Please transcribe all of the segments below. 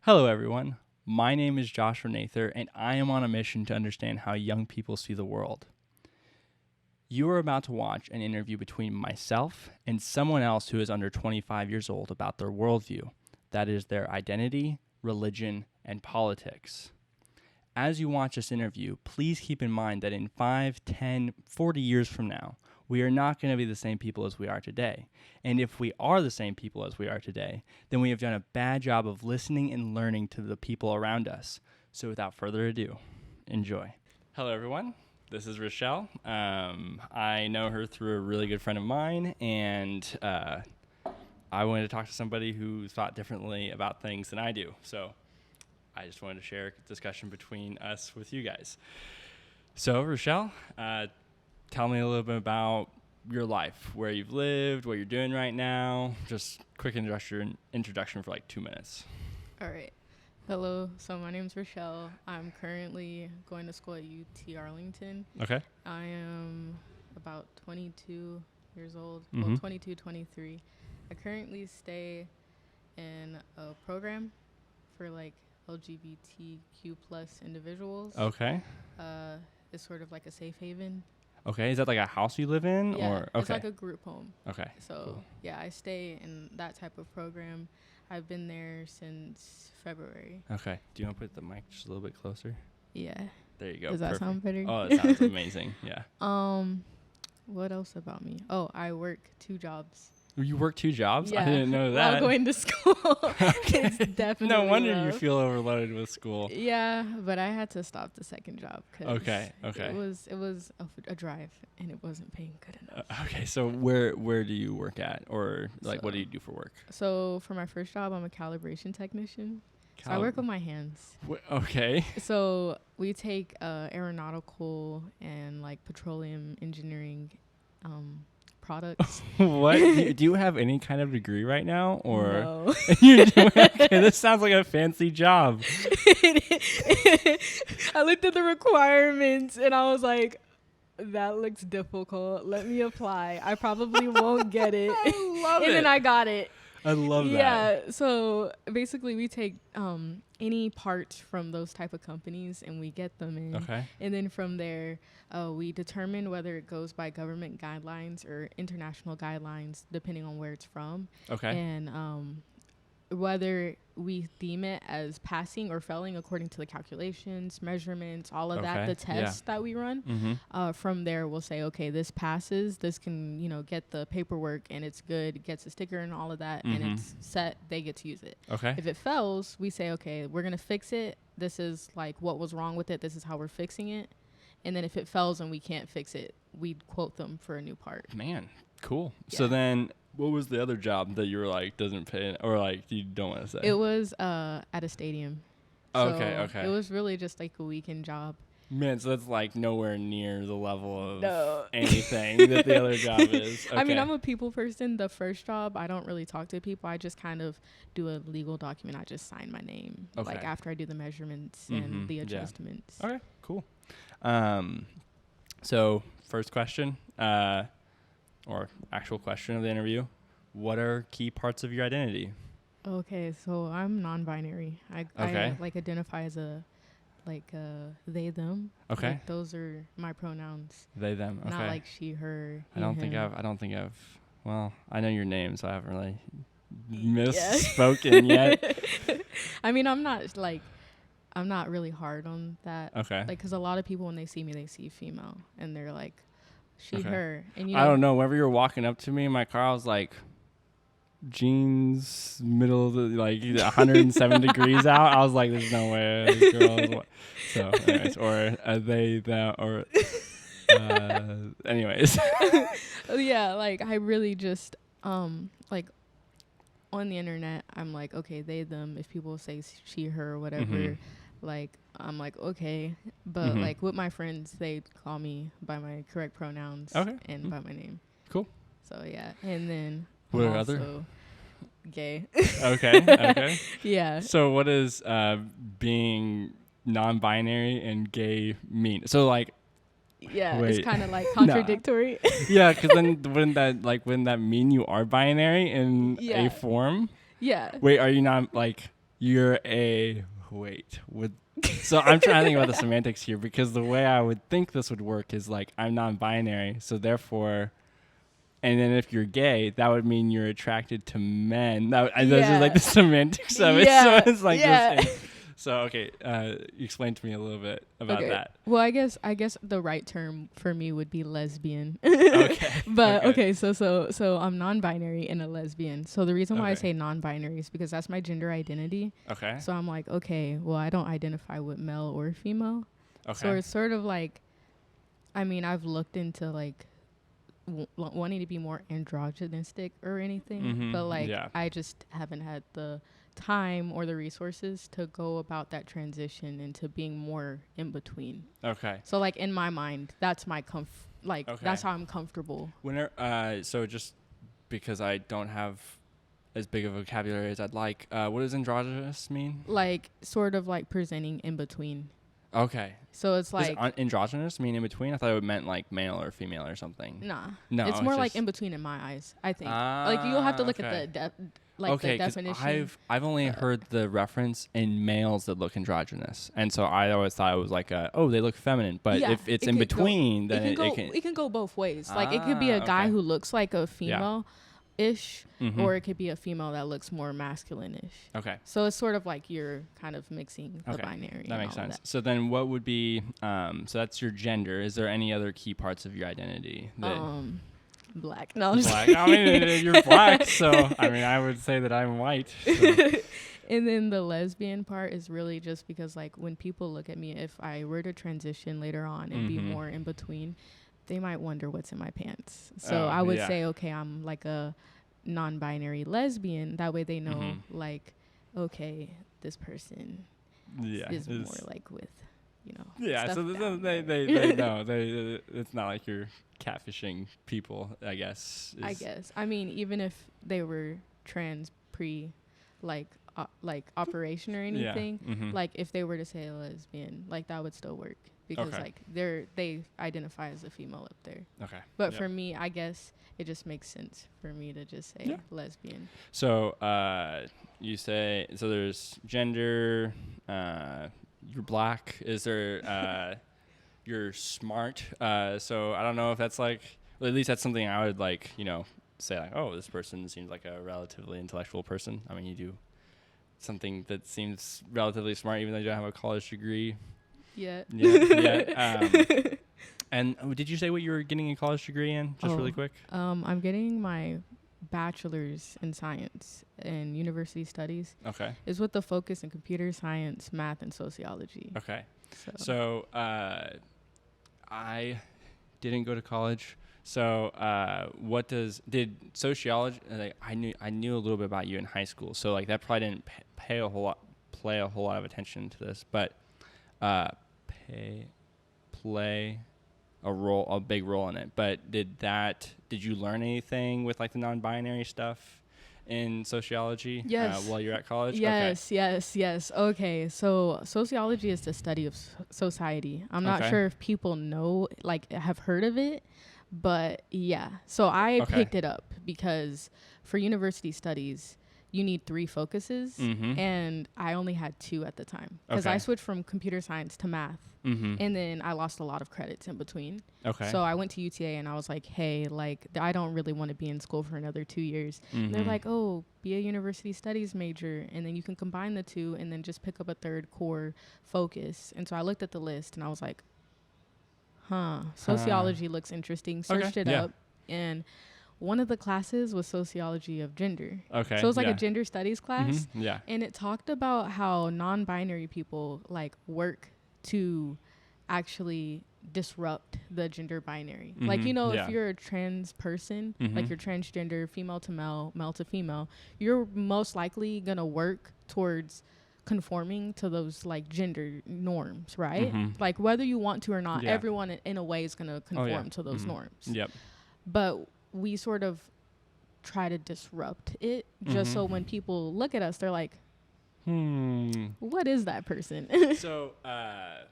Hello, everyone. My name is Joshua Nather, and I am on a mission to understand how young people see the world. You are about to watch an interview between myself and someone else who is under 25 years old about their worldview. That is their identity, religion, and politics. As you watch this interview, please keep in mind that in 5, 10, 40 years from now, we are not going to be the same people as we are today. And if we are the same people as we are today, then we have done a bad job of listening and learning to the people around us. So without further ado, enjoy. Hello, everyone. This is Rachelle. I know her through a really good friend of mine, and I wanted to talk to somebody who thought differently about things than I do. So I just wanted to share a discussion between us with you guys. So, Rachelle, tell me a little bit about your life, where you've lived, what you're doing right now. Just quick introduction for like 2 minutes. All right. Hello. So my name's Rachelle. I'm currently going to school at UT Arlington. Okay. I am about 22 years old. Mm-hmm. Well, 22, 23. I currently stay in a program for like LGBTQ plus individuals. Okay. It's sort of like a safe haven. Okay. Is that like a house you live in? Yeah, Or okay. It's like a group home. Okay. So, cool. Yeah, I stay in that type of program. I've been there since February. Okay. Do you want to put the mic just a little bit closer? Yeah. There you go. Does that Perfect. sound better? Oh, it sounds amazing. Yeah. What else about me? Oh, I work 2 jobs. You work 2 jobs? Yeah. I didn't know that. While going to school. It's definitely No wonder you rough. feel overloaded with school. Yeah, but I had to stop the second job because Okay. it was a drive and it wasn't paying good enough. Okay. So where do you work at, or like what do you do for work? So for my first job, I'm a calibration technician. So I work with my hands. Okay. So we take aeronautical and like petroleum engineering products. What? Do you have any kind of degree right now, or No. you do? Okay, this sounds like a fancy job. I looked at the requirements and I was like, that looks difficult. Let me apply. I probably won't get it. I love And it. then I got it. I love that. Yeah. So basically we take any parts from those type of companies and we get them in. Okay. And then from there, we determine whether it goes by government guidelines or international guidelines, depending on where it's from. Okay. And whether we deem it as passing or failing according to the calculations, measurements, all of that, the tests that we run. Mm-hmm. From there, we'll say, okay, this passes. This can, get the paperwork and it's good, gets a sticker and all of that, and it's set. They get to use it. Okay. If it fails, we say, okay, we're going to fix it. This is like what was wrong with it. This is how we're fixing it. And then if it fails and we can't fix it, we'd quote them for a new part. Man, cool. Yeah. So then, what was the other job that you were like doesn't pay, or like you don't want to say? It was at a stadium. Oh, So okay. It was really just like a weekend job. Man, so that's like nowhere near the level of No. anything that the other job is. Okay. I mean, I'm a people person. The first job, I don't really talk to people. I just kind of do a legal document. I just sign my name. Okay. Like after I do the measurements and the adjustments. Okay, cool. So first question, or actual question of the interview, what are key parts of your identity? Okay, so I'm non-binary. I like identify as a they them. Okay. Like, those are my pronouns. They, them. Okay. Not like she, her. I don't him. think I've. Well, I know your name, so I haven't really misspoken yet. I mean, I'm not really hard on that. Okay. Like, because a lot of people, when they see me, they see female, and they're like, she, Okay. her. And I don't know. Whenever you were walking up to me in my car, I was like, jeans, middle of the, like 107 degrees out. I was like, there's no way this girl is so, anyways, or they, that, or, anyways. Yeah, like, I really just, like, on the internet, I'm like, okay, they, them. If people say she, her, or whatever, like, I'm like, okay. But, like, with my friends, they call me by my correct pronouns and by my name. Cool. So, yeah. And then What I'm are also other? gay. Okay. Yeah. So what does being non-binary and gay mean? So, like, Yeah, wait. it's kind of like contradictory. Yeah, because then wouldn't that mean you are binary in Yeah. a form? Yeah. Wait, are you not like you're a wait with. So I'm trying to think about the semantics here, because the way I would think this would work is like I'm non-binary, so therefore, and then if you're gay, that would mean you're attracted to men. Those are like the semantics of it. So it's like this. So okay, explain to me a little bit about that. Well, I guess the right term for me would be lesbian. Okay. But okay, so I'm non-binary and a lesbian. So the reason why I Okay. say non-binary is because that's my gender identity. Okay. So I'm like, okay, well, I don't identify with male or female. Okay. So it's sort of like, I mean, I've looked into like wanting to be more androgynistic or anything, but like I just haven't had the time or the resources to go about that transition into being more in between. Okay. So like in my mind, that's my that's how I'm comfortable. So just because I don't have as big of a vocabulary as I'd like, what does androgynous mean? Like sort of like presenting in between. Okay. So it's like androgynous mean in between? I thought it meant like male or female or something. No, it's more like in between in my eyes, I think. Like you'll have to look at the the definition. I've only heard the reference in males that look androgynous, and so I always thought it was like they look feminine. But if it's in between, then it can go both ways. Like it could be a guy who looks like a female-ish, or it could be a female that looks more masculine-ish. Okay. So it's sort of like you're kind of mixing the binary. That makes sense. So then what would be, so that's your gender. Is there any other key parts of your identity? Black. No, black. I mean, you're black, so I mean, I would say that I'm white. So. And then the lesbian part is really just because, like, when people look at me, if I were to transition later on and be more in between, they might wonder what's in my pants. So I would say, okay, I'm like a non-binary lesbian. That way they know, like, okay, this person is more like with, Yeah, so they know. It's not like you're catfishing people, I guess. I mean, even if they were trans pre, like operation or anything, like if they were to say lesbian, like that would still work because like they identify as a female up there. Okay. But for me, I guess it just makes sense for me to just say lesbian. So you say so. There's gender. You're black. Is there? You're smart. So I don't know if that's like. Well, at least that's something I would like. Say like, oh, this person seems like a relatively intellectual person. I mean, you do something that seems relatively smart, even though you don't have a college degree. Yeah. And did you say what you were getting a college degree in? Just really quick. I'm getting my bachelor's in science and university studies. Okay. Is with the focus in computer science, math, and sociology. Okay. So I didn't go to college. So did sociology? Like I knew a little bit about you in high school. So like that probably didn't play a whole lot of attention to this, but play a big role in it. But did you learn anything with like the non-binary stuff in sociology? Yes. While you're at college? Yes. Okay. So sociology is the study of society. I'm not sure if people know, like have heard of it, but yeah. So I picked it up because for university studies, you need 3 focuses, and I only had 2 at the time because I switched from computer science to math, and then I lost a lot of credits in between. Okay. So I went to UTA and I was like, hey, like I don't really want to be in school for another 2 years. And they're like, oh, be a university studies major, and then you can combine the 2 and then just pick up a 3rd core focus. And so I looked at the list and I was like, sociology looks interesting. Searched it up, and one of the classes was sociology of gender. Okay. So it was like a gender studies class. Yeah. And it talked about how non-binary people like work to actually disrupt the gender binary. Like, if you're a trans person, like you're transgender, female to male, male to female, you're most likely going to work towards conforming to those like gender norms, right? Like whether you want to or not, everyone in a way is going to conform to those norms. Yep. But we sort of try to disrupt it just so when people look at us, they're like, what is that person? So, I'm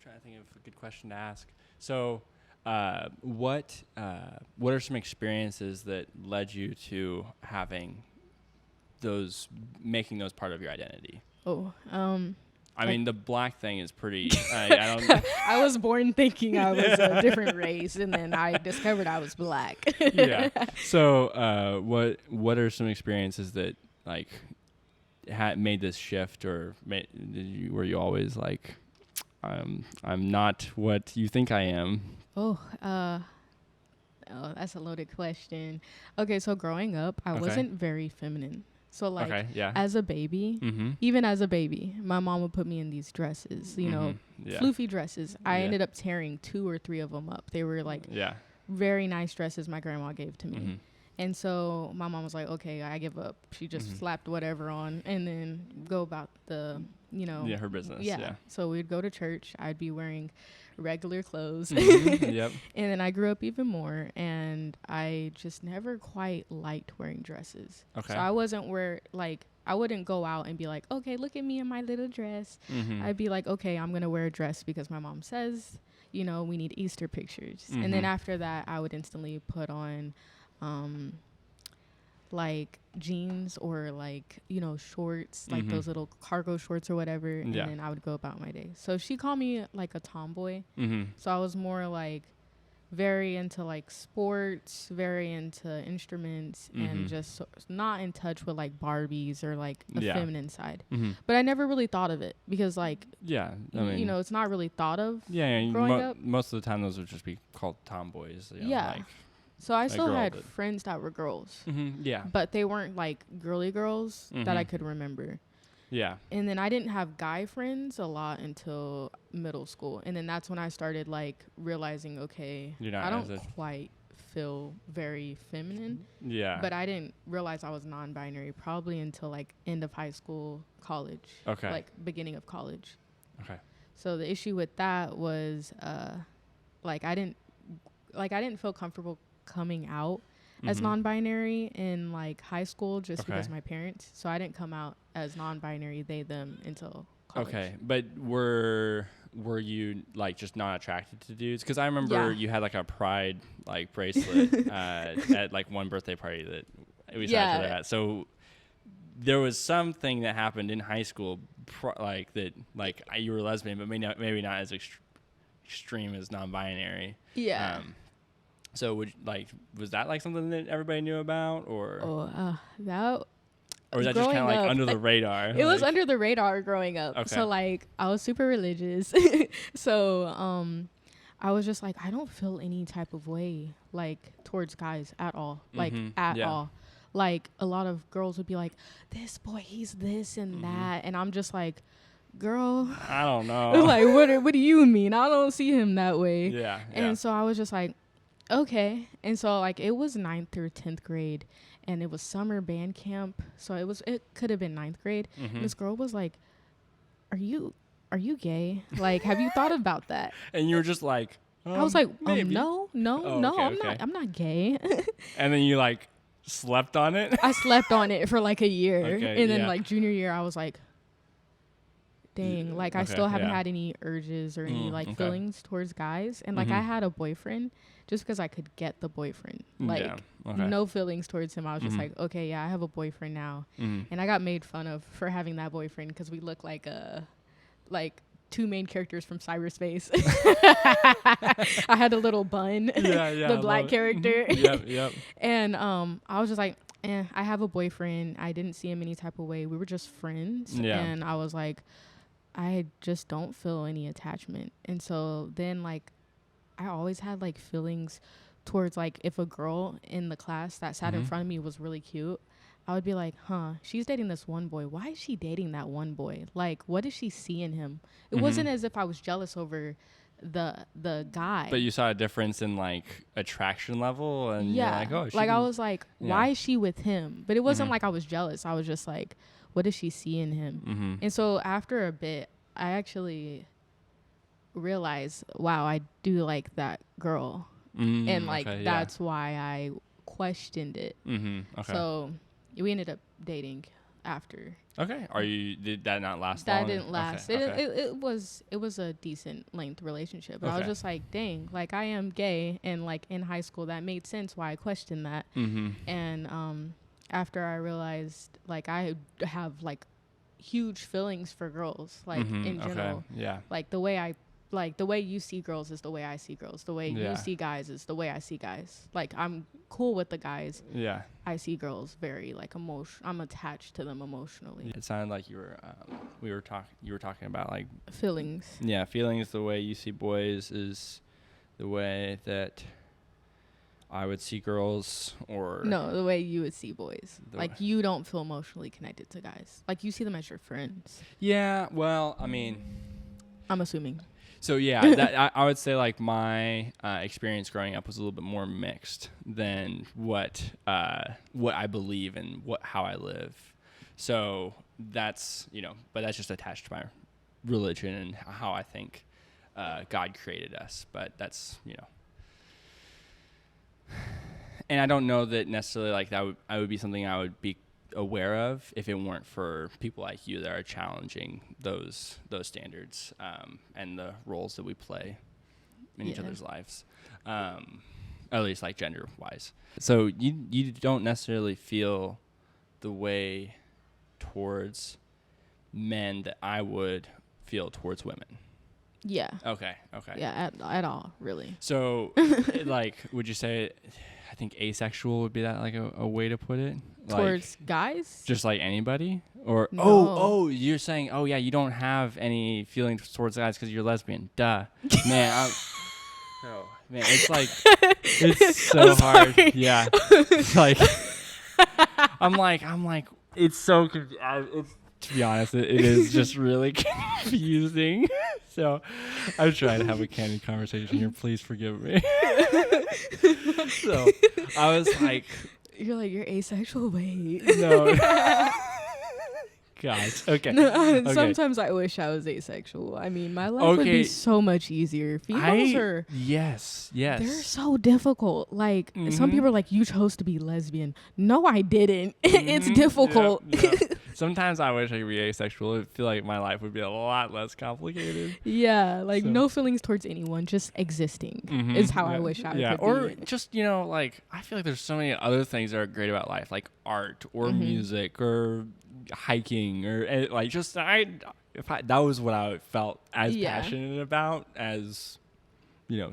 trying to think of a good question to ask. So, what are some experiences that led you to having making those part of your identity? Oh, I mean, the black thing is pretty. I don't. I was born thinking I was a different race, and then I discovered I was black. Yeah. So, what are some experiences that like made this shift, or were you always like, I'm not what you think I am? Oh, that's a loaded question. Okay, so growing up, I wasn't very feminine. So like as a baby, even as a baby, my mom would put me in these dresses, you know, floofy dresses. I ended up tearing 2 or 3 of them up. They were like very nice dresses my grandma gave to me. And so my mom was like, okay, I give up. She just slapped whatever on and then go about the, you know. Yeah, her business. Yeah. So we'd go to church. I'd be wearing regular clothes. Yep. And then I grew up even more, and I just never quite liked wearing dresses. Okay. So I I wouldn't go out and be like, okay, look at me in my little dress. I'd be like, okay, I'm going to wear a dress because my mom says, you know, we need Easter pictures. And then after that, I would instantly put on like jeans or like, you know, shorts, like those little cargo shorts or whatever. And then I would go about my day. So she called me like a tomboy. So I was more like very into like sports, very into instruments, and just not in touch with like Barbies or like the feminine side. But I never really thought of it because like, I mean, you know, it's not really thought of growing up. Most of the time those would just be called tomboys. You know, like, so I still had friends that were girls. But they weren't like girly girls that I could remember. Yeah. And then I didn't have guy friends a lot until middle school. And then that's when I started like realizing, okay, I don't quite feel very feminine. Yeah. But I didn't realize I was non-binary probably until like end of high school, college. Okay. Like beginning of college. Okay. So the issue with that was I didn't feel comfortable coming out as non-binary in like high school just because my parents. So I didn't come out as non-binary, they, them until college. Okay. But were you like just not attracted to dudes? Because I remember you had like a pride like bracelet at like one birthday party that we saw each other at. So there was something that happened in high school like that, like you were lesbian, but maybe not as extreme as non-binary. Yeah. So was that like something that everybody knew about, or? Or was that just kind of like under the radar? It was under the radar growing up. Okay. So like I was super religious. So I was just like, I don't feel any type of way like towards guys at all. Like at all. Like a lot of girls would be like, this boy, he's this and that. And I'm just like, girl, I don't know. Like what do you mean? I don't see him that way. Yeah. And so I was just like, okay. And so like it was 9th through 10th grade and it was summer band camp. So it could have been 9th grade. And this girl was like, are you gay? Like, have you thought about that? And you were just like, I was like, no, I'm not gay. And then you like slept on it? I slept on it for like a year. Okay, and then like junior year, I was like, dang, like I still haven't had any urges or any like feelings towards guys. And like I had a boyfriend just because I could get the boyfriend. Like no feelings towards him. I was just like, okay, I have a boyfriend now. And I got made fun of for having that boyfriend because we look like two main characters from cyberspace. I had a little bun, the black character. Yep. And I was just like, I have a boyfriend. I didn't see him any type of way. We were just friends. Yeah. And I was like, I just don't feel any attachment. And so then like I always had like feelings towards like if a girl in the class that sat in front of me was really cute, I would be like, she's dating this one boy. Why is she dating that one boy? Like, what does she see in him? It wasn't as if I was jealous over the guy. But you saw a difference in like attraction level, and you're like, oh, like I was like, why is she with him? But it wasn't like I was jealous. I was just like, what does she see in him? And so after a bit, I actually realized, wow, I do like that girl, and like that's why I questioned it. So we ended up dating after. Okay. Did that not last long? That didn't last. Okay. It was a decent length relationship. But I was just like, dang, like I am gay, and like in high school that made sense why I questioned that. And after I realized like I have like huge feelings for girls, like in general. Okay. Yeah. Like the way you see girls is the way I see girls. The way you see guys is the way I see guys. Like I'm cool with the guys. Yeah. I see girls very like I'm attached to them emotionally. It sounded like you were talking about like Feelings. Yeah, feelings. The way you see boys is the way that I would see girls, or no, the way you would see boys. Like you don't feel emotionally connected to guys. Like you see them as your friends. Yeah. Well, I mean, I'm assuming. So yeah, I would say like my experience growing up was a little bit more mixed than what I believe and how I live. So that's but that's just attached to my religion and how I think God created us. But that's and I don't know that necessarily like I would be something I would be aware of if it weren't for people like you that are challenging those standards and the roles that we play in each other's lives, at least like gender wise. So you don't necessarily feel the way towards men that I would feel towards women. Yeah. Okay. Yeah, at all, really. So like, would you say, I think asexual would be that like a way to put it? Towards like, guys? Just like anybody? Or no. You're saying, you don't have any feelings towards guys because you're lesbian. Duh. Man, it's like, it's so hard. Yeah. Like, I'm like, it's so to be honest, it is just really confusing. So I'm trying to have a candid conversation here. Please forgive me. So I was like, you're asexual. Wait. No. Gosh. Okay. No, okay. Sometimes I wish I was asexual. I mean, my life would be so much easier. Females are. Yes. They're so difficult. Like, some people are like, you chose to be lesbian. No, I didn't. It's difficult. Yeah. Sometimes I wish I could be asexual. I feel like my life would be a lot less complicated. Yeah. Like, no feelings towards anyone. Just existing is how I wish I could be. Or just, like, I feel like there's so many other things that are great about life, like art or music or hiking or like just that was what I felt as passionate about as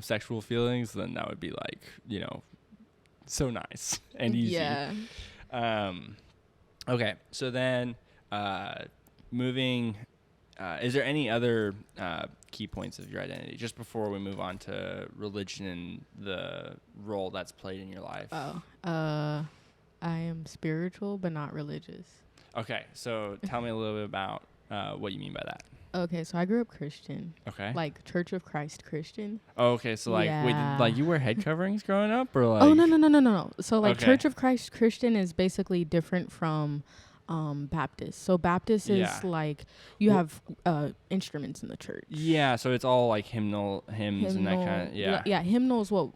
sexual feelings, then that would be like so nice and easy. Okay, so then moving is there any other key points of your identity just before we move on to religion and the role that's played in your life? I am spiritual but not religious. Okay, so tell me a little bit about what you mean by that. Okay, so I grew up Christian. Okay. Like Church of Christ Christian. Oh, okay, so like, wait, like you wear head coverings growing up, or like? Oh no. So like Church of Christ Christian is basically different from Baptist. So Baptist is like you have instruments in the church. Yeah, so it's all like hymns and that kind of Yeah, hymnals what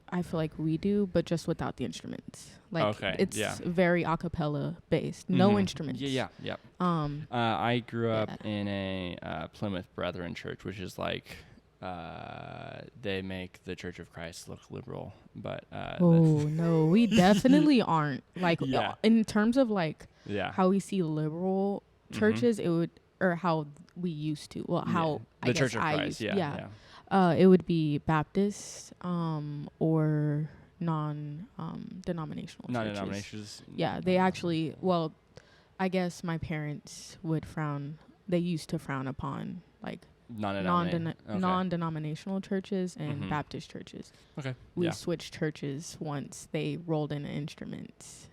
I feel like we do, but just without the instruments. Like it's very a cappella based, no instruments. Yeah. I grew up in a Plymouth Brethren church, which is like they make the Church of Christ look liberal, but no, we definitely aren't. Like in terms of like how we see liberal churches, it would or how we used to. Well, how the Church of Christ, it would be Baptist or non-denominational churches. Yeah, they actually, well, I guess my parents would frown. They used to frown upon like non-denominational churches and Baptist churches. Okay. We switched churches once they rolled in instruments.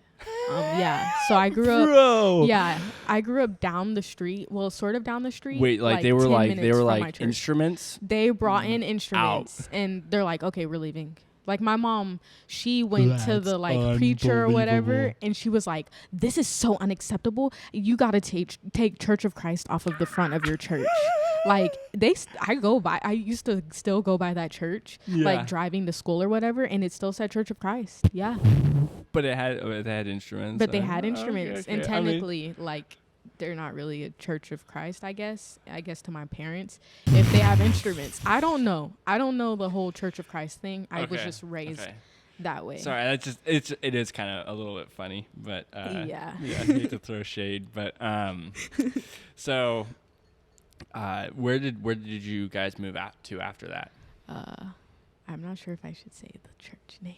So I grew up. Yeah, I grew up down the street. Well, sort of down the street. Wait, like they were like instruments. They brought in instruments, and they're like, "Okay, we're leaving." Like my mom, she went to the like preacher or whatever, and she was like, "This is so unacceptable. You got to take Church of Christ off of the front of your church." Like I used to still go by that church, like driving to school or whatever, and it still said Church of Christ. Yeah. But they had instruments. But they had instruments, and technically, like, they're not really a Church of Christ, I guess. I guess to my parents, if they have instruments, I don't know the whole Church of Christ thing. I was just raised that way. Sorry, that's just it is kind of a little bit funny, but Yeah. I hate to throw shade, but so where did you guys move out to after that? I'm not sure if I should say the church name,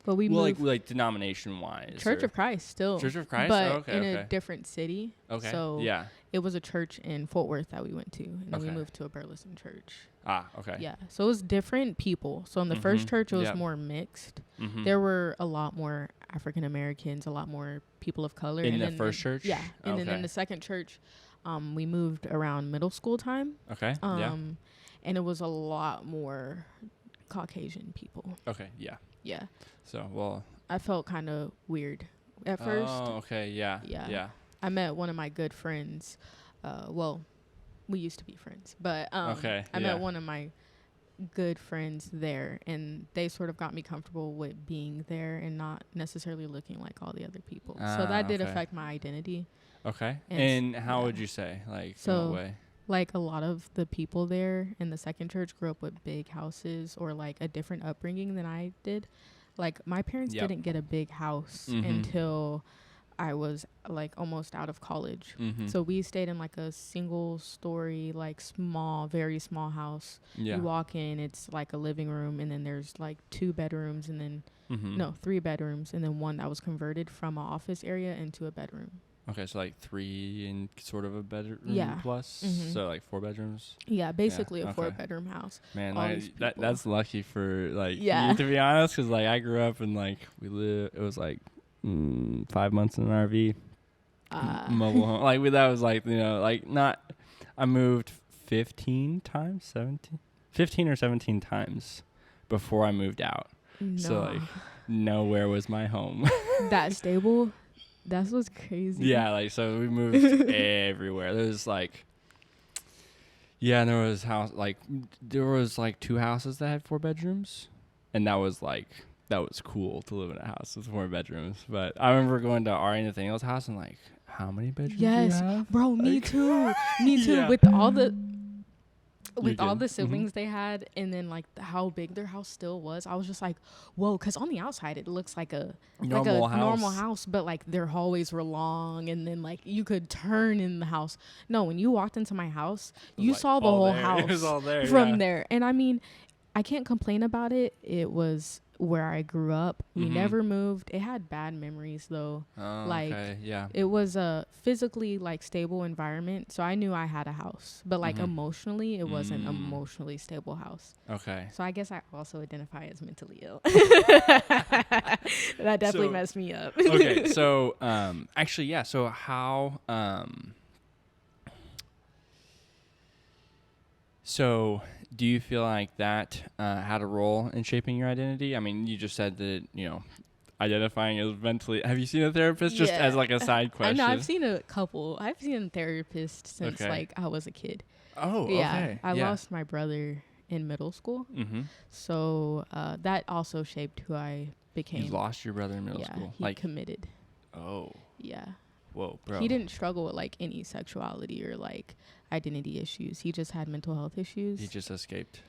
but we Well, moved like denomination wise. Church of Christ still. Church of Christ, but okay, in a different city. Okay. So yeah. it was a church in Fort Worth that we went to, and then we Okay. moved to a Burleson church. Ah, okay. Yeah, so it was different people. So in the first church, it was more mixed. Mm-hmm. There were a lot more African Americans, a lot more people of color. In and the then first church? Yeah, and then Okay. in the second church, we moved around middle school time. Okay. Yeah. And it was a lot more Caucasian people. Okay. Yeah. Yeah. So, well. I felt kind of weird at first. Oh, okay. Yeah. Yeah. Yeah. I met one of my good friends. Well, we used to be friends, but Okay, I met one of my good friends there, and they sort of got me comfortable with being there and not necessarily looking like all the other people. So that did affect my identity. Okay. And And how would you say? Like, in what way? Like a lot of the people there in the second church grew up with big houses or like a different upbringing than I did. Like my parents didn't get a big house until I was like almost out of college. So we stayed in like a single story, like small, very small house. Yeah. You walk in, it's like a living room, and then there's like 2 bedrooms, and then no, 3 bedrooms, and then one that was converted from an office area into a bedroom. Okay, so like 3 in sort of a bedroom plus, so like 4 bedrooms. Yeah, basically a 4-bedroom house. Man, that's lucky for like Yeah. you, to be honest, because like I grew up and like it was like 5 months in an RV, mobile home. Like that was like like not. I moved 15 or 17 times before I moved out. No. So like nowhere was my home. That stable. That's what's crazy. Yeah, like so we moved everywhere. There's like, yeah, and there was like 2 houses that had 4 bedrooms, and that was cool to live in a house with 4 bedrooms. But I remember going to Ari and Nathaniel's house and like, how many bedrooms? Yes, do you have? bro, me too. Me too. Yeah. With all the good. siblings they had, and then like how big their house still was, I was just like, whoa, because on the outside it looks like a normal house, but like their hallways were long, and then like you could turn in the house. No, when you walked into my house, you like saw the whole there. house It was all there, from there. And I mean, I can't complain about it. It was where I grew up. We never moved. It had bad memories though. Oh, like okay, yeah. it was a physically like stable environment, so I knew I had a house, but like emotionally it wasn't an emotionally stable house. Okay. So I guess I also identify as mentally ill. That definitely messed me up. Okay, so actually, yeah. So how so do you feel like that had a role in shaping your identity? I mean, you just said that identifying as mentally. Have you seen a therapist? Just as like a side question. I know I've seen a couple. I've seen a therapist since like I was a kid. Oh, yeah. okay. I lost my brother in middle school, so that also shaped who I became. You lost your brother in middle school. He committed. Oh. Yeah. Whoa, bro. He didn't struggle with like any sexuality or like identity issues. He just had mental health issues. He just escaped.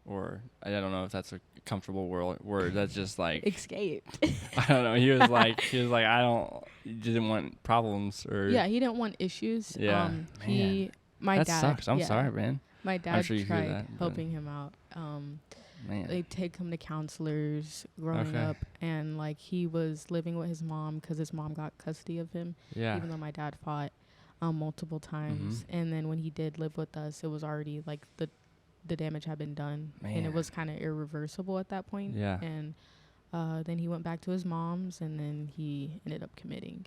Or I don't know if that's a comfortable word. That's just like escaped. I don't know. He was like he didn't want problems or yeah, he didn't want issues. Yeah. My that dad sucks. I'm sorry, man. My dad sure tried helping him out. Man. They take him to counselors growing up, and like he was living with his mom because his mom got custody of him. Yeah. Even though my dad fought multiple times, and then when he did live with us, it was already like the damage had been done, and it was kind of irreversible at that point. Yeah. And then he went back to his mom's, and then he ended up committing.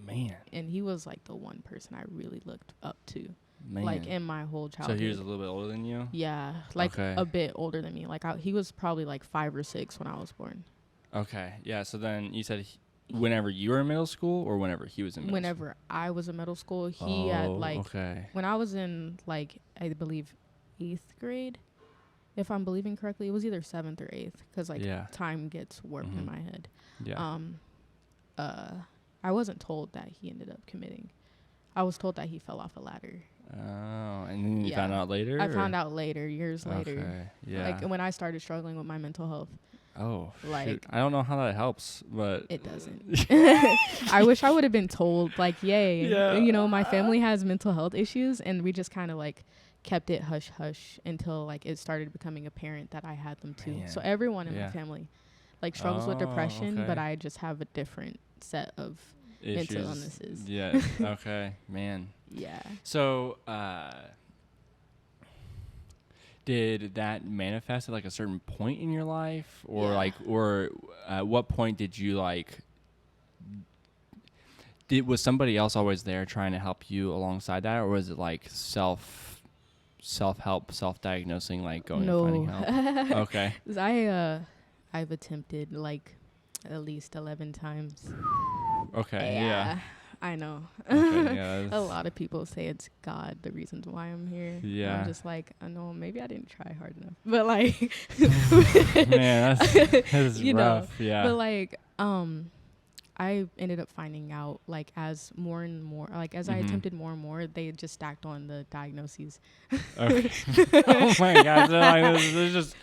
Man. And he was like the one person I really looked up to. Man. Like in my whole childhood. So he was a little bit older than you? Yeah, like a bit older than me. Like he was probably like 5 or 6 when I was born. Okay, yeah. So then you said whenever you were in middle school, or whenever he was in middle school? Whenever I was in middle school, he had like when I was in like I believe 8th grade, if I'm believing correctly, it was either 7th or 8th because like time gets warped in my head. Yeah. I wasn't told that he ended up committing. I was told that he fell off a ladder. Oh, and then you found out later? I found out later, years later. Okay, yeah. Like when I started struggling with my mental health. Oh, Like, shoot. I don't know how that helps, but it doesn't. I wish I would have been told, like, yay. Yeah. You know, my family has mental health issues, and we just kind of, like, kept it hush-hush until, like, it started becoming apparent that I had them, too. Man. So everyone in Yeah. my family, like, struggles with Oh, depression, okay. but I just have a different set of mental Issues. illnesses. Yeah. Okay. Man. Yeah. So, did that manifest at like a certain point in your life, or at what point did you like? Was somebody else always there trying to help you alongside that, or was it like self-help, self-diagnosing, like going and finding help? Okay. 'Cause I've attempted like at least 11 times. Okay. Yeah. I know. Okay, yeah, A lot of people say it's God, the reasons why I'm here. Yeah. I'm just like, I know maybe I didn't try hard enough. But like Man, that's you rough. know. Yeah. But like I ended up finding out like as more and more like as I attempted more and more, they just stacked on the diagnoses. Okay. Oh my God.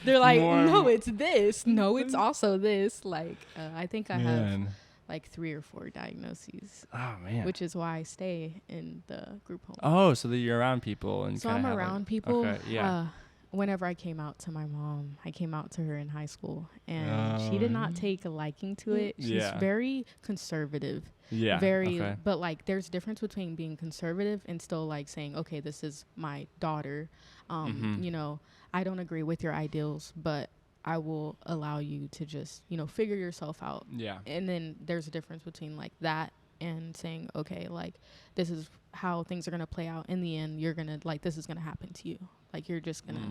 They're like, more no, it's this. No, it's also this. Like I think I have Man. like 3 or 4 diagnoses. Oh man. Which is why I stay in the group home. Oh, so that you're around people and so I'm around people. Okay, yeah. Whenever I came out to my mom, I came out to her in high school, and she did not take a liking to it. She's very conservative. Yeah. Very, okay. but like there's a difference between being conservative and still like saying, okay, this is my daughter. You know, I don't agree with your ideals, but I will allow you to just, you know, figure yourself out. Yeah. And then there's a difference between like that and saying, okay, like this is how things are going to play out. In the end, you're going to like, this is going to happen to you. Like you're just going to,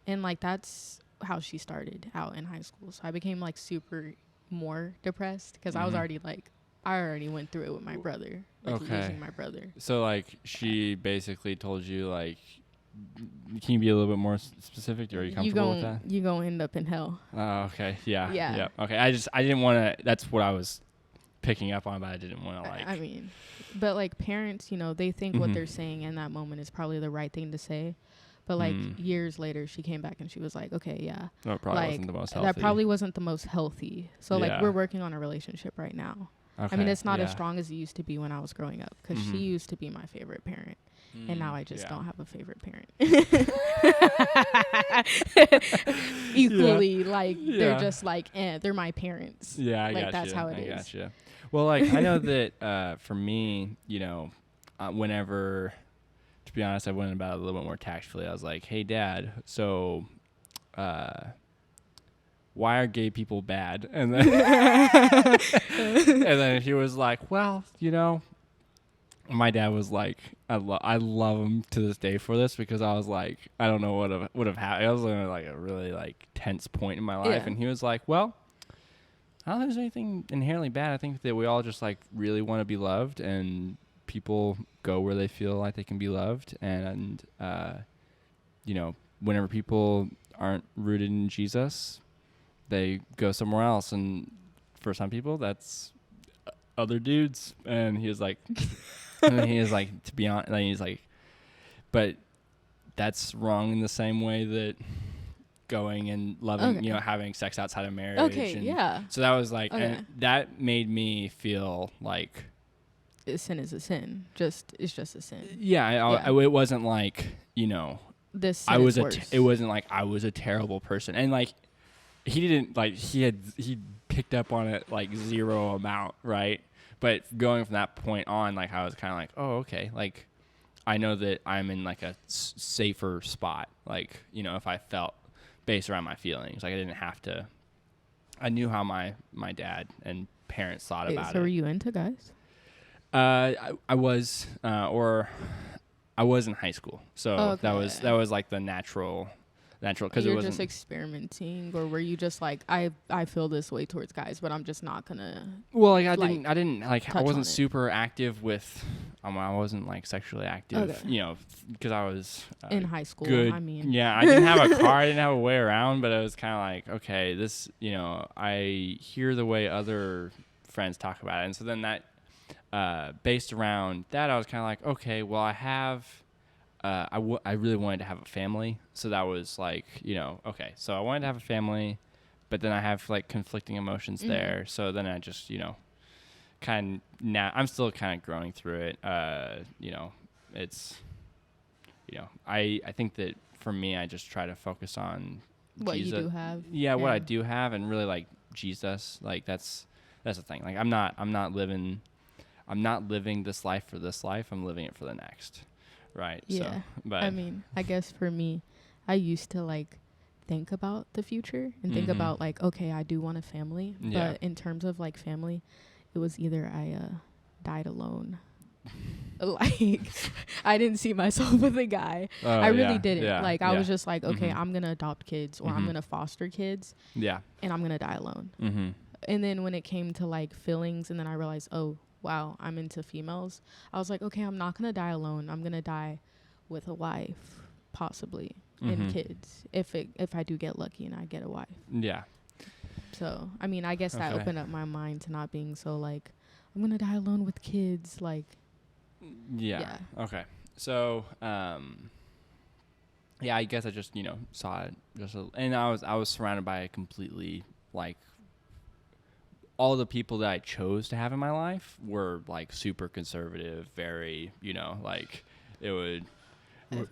and like that's how she started out in high school. So I became like super more depressed because I was already like, I already went through it with my brother, like losing my brother. So like she basically told you like, can you be a little bit more specific? Are you comfortable with that? You gonna end up in hell. Oh, okay. Yeah. Yeah. Yeah. Okay. I didn't want to. That's what I was picking up on, but I didn't want to like. I mean, but like parents, you know, they think what they're saying in that moment is probably the right thing to say. But like years later, she came back and she was like, okay, yeah. No, it probably like, wasn't the most healthy. That probably wasn't the most healthy. So like we're working on a relationship right now. Okay. I mean, it's not as strong as it used to be when I was growing up because she used to be my favorite parent. And now I just don't have a favorite parent. Equally, like, they're just like, they're my parents. Yeah, I like, got that's you. how it I is. Gotcha. Well, like, I know that for me, you know, whenever, to be honest, I went about it a little bit more tactfully. I was like, hey, Dad, so why are gay people bad? And then, and then he was like, well, you know, my dad was like, I love him to this day for this because I was like, I don't know what would have happened. I was in like a really like tense point in my life, and he was like, well, I don't think there's anything inherently bad. I think that we all just like really want to be loved, and people go where they feel like they can be loved, and you know, whenever people aren't rooted in Jesus, they go somewhere else, and for some people, that's other dudes. And he was like. And he was like, to be honest, like, he's like, but that's wrong in the same way that going and loving, you know, having sex outside of marriage. Okay, and yeah. So that was like, and that made me feel like a sin is a sin. It's just a sin. Yeah, it wasn't like, you know, this. I was it wasn't like I was a terrible person, and like he didn't like he picked up on it like zero amount, right? But going from that point on, like I was kind of like, oh, okay, like I know that I'm in like a safer spot. Like, you know, if I felt based around my feelings, like I didn't have to. I knew how my dad and parents thought about it. So were you into guys? I was, or I was in high school, so that was like the natural. Because you're just experimenting, or were you just like, I feel this way towards guys, but I'm just not gonna. Well, like I didn't like I wasn't super active with. I wasn't like sexually active, you know, because I was in high school. Good. I mean, yeah, I didn't have a car, I didn't have a way around, but it was kind of like, okay, this, you know, I hear the way other friends talk about it, and so then that based around that, I was kind of like, okay, well, I have. I really wanted to have a family, so that was like, you know, okay. So I wanted to have a family, but then I have like conflicting emotions there. So then I just, kind of now I'm still kind of growing through it. It's, I think that for me, I just try to focus on what Jesus. you do have. Yeah, what I do have, and really like Jesus. Like that's the thing. Like I'm not living this life for this life. I'm living it for the next. Right. Yeah. So, but I mean, I guess for me, I used to like think about the future and think about like, okay, I do want a family. Yeah. But in terms of like family, it was either I died alone. Like I didn't see myself with a guy. I really didn't. Yeah, like I was just like, okay, I'm going to adopt kids or I'm Mhm. going to foster kids. Yeah. And I'm going to die alone. Mm-hmm. And then when it came to like feelings and then I realized, oh, wow, I'm into females. I was like, okay, I'm not going to die alone. I'm going to die with a wife, possibly, and kids if I do get lucky and I get a wife. Yeah. So, I mean, I guess that Okay. opened up my mind to not being so like, I'm going to die alone with kids. Like, Yeah. Okay. So, yeah, I guess I just, saw it and I was surrounded by a completely like all the people that I chose to have in my life were like super conservative, very, like it would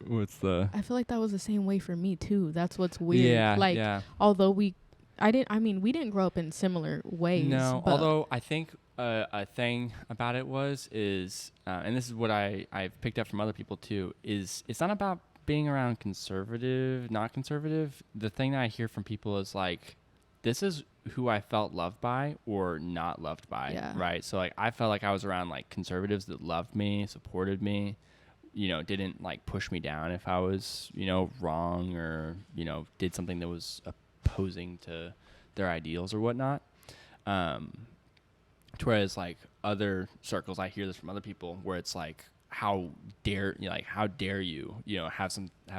what's the I feel like that was the same way for me too. That's what's weird. Yeah, like, yeah. although we didn't grow up in similar ways. No, but although I think a thing about it is, and this is what I've picked up from other people too, is it's not about being around conservative, not conservative. The thing that I hear from people is like, this is who I felt loved by or not loved by, right? So like I felt like I was around like conservatives that loved me, supported me, didn't like push me down if I was, wrong or, did something that was opposing to their ideals or whatnot. Whereas like other circles, I hear this from other people where it's like, how dare you, have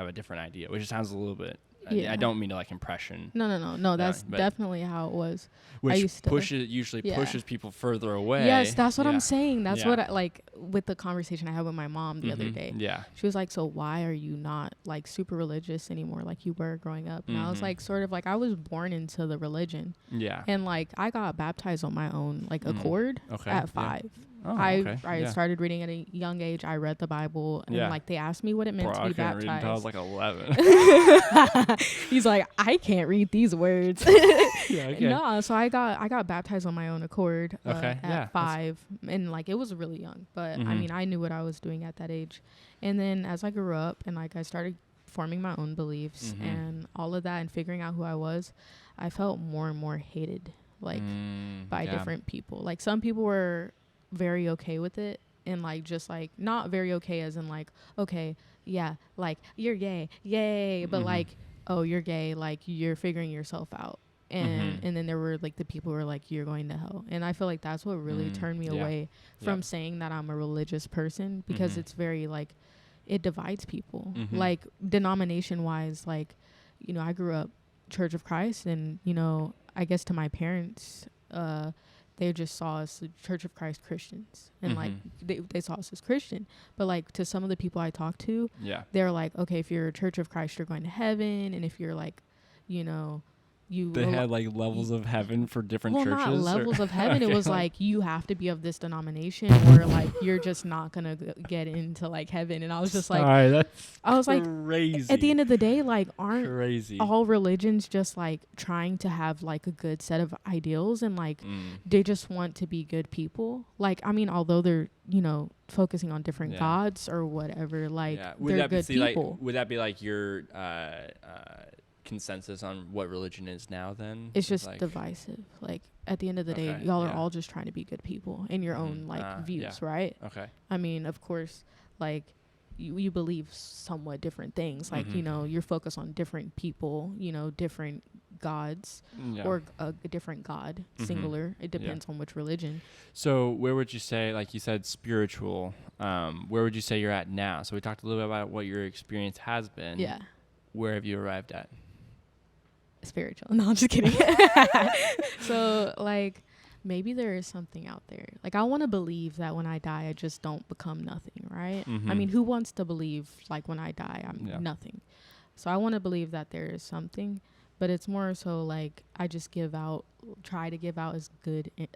a different idea, which sounds a little bit, I don't mean to like impression. No. That's definitely how it was. Which I used to pushes people further away. Yes, that's what I'm saying. That's what I like with the conversation I had with my mom the other day. Yeah. She was like, so why are you not like super religious anymore like you were growing up? And I was like, sort of like I was born into the religion. Yeah. And like I got baptized on my own like accord at 5. Oh, I started reading at a young age. I read the Bible and like they asked me what it meant to be baptized. Read until I was like 11. He's like, I can't read these words. Yeah, okay. No, so I got baptized on my own accord at 5, and like it was really young, but I mean I knew what I was doing at that age. And then as I grew up and like I started forming my own beliefs and all of that and figuring out who I was, I felt more and more hated like by different people. Like some people were very okay with it and like just like not very okay as in like, okay, yeah, like you're gay, yay, but like, oh, you're gay, like you're figuring yourself out. And and then there were like the people who were like, you're going to hell. And I feel like that's what really turned me away from saying that I'm a religious person, because it's very like it divides people. Like denomination wise, like, I grew up Church of Christ, and I guess to my parents, they just saw us Church of Christ Christians, and like they saw us as Christian. But like to some of the people I talked to, they're like, okay, if you're a Church of Christ, you're going to heaven, and if you're like, they had like levels of heaven for different churches. Well, not levels of heaven. Okay. It was like you have to be of this denomination, or like you're just not gonna get into like heaven. And I was just like, I was like, crazy. At the end of the day, like, aren't crazy. all religions just like trying to have like a good set of ideals, and like they just want to be good people? Like, I mean, although they're focusing on different gods or whatever, like they're good people. Would that be like your consensus on what religion is now then? It's just like divisive. Like at the end of the day, y'all are all just trying to be good people in your own like views, right? Okay. I mean, of course, like you believe somewhat different things. Like, you're focused on different people, different gods, or a different god, singular. It depends on which religion. So where would you say, like you said, spiritual, where would you say you're at now? So we talked a little bit about what your experience has been. Yeah. Where have you arrived at? Spiritual. No, I'm just kidding. So like maybe there is something out there. Like I want to believe that when I die, I just don't become nothing, right? I mean, who wants to believe like when I die, I'm nothing? So I want to believe that there is something, but it's more so like I just try to give out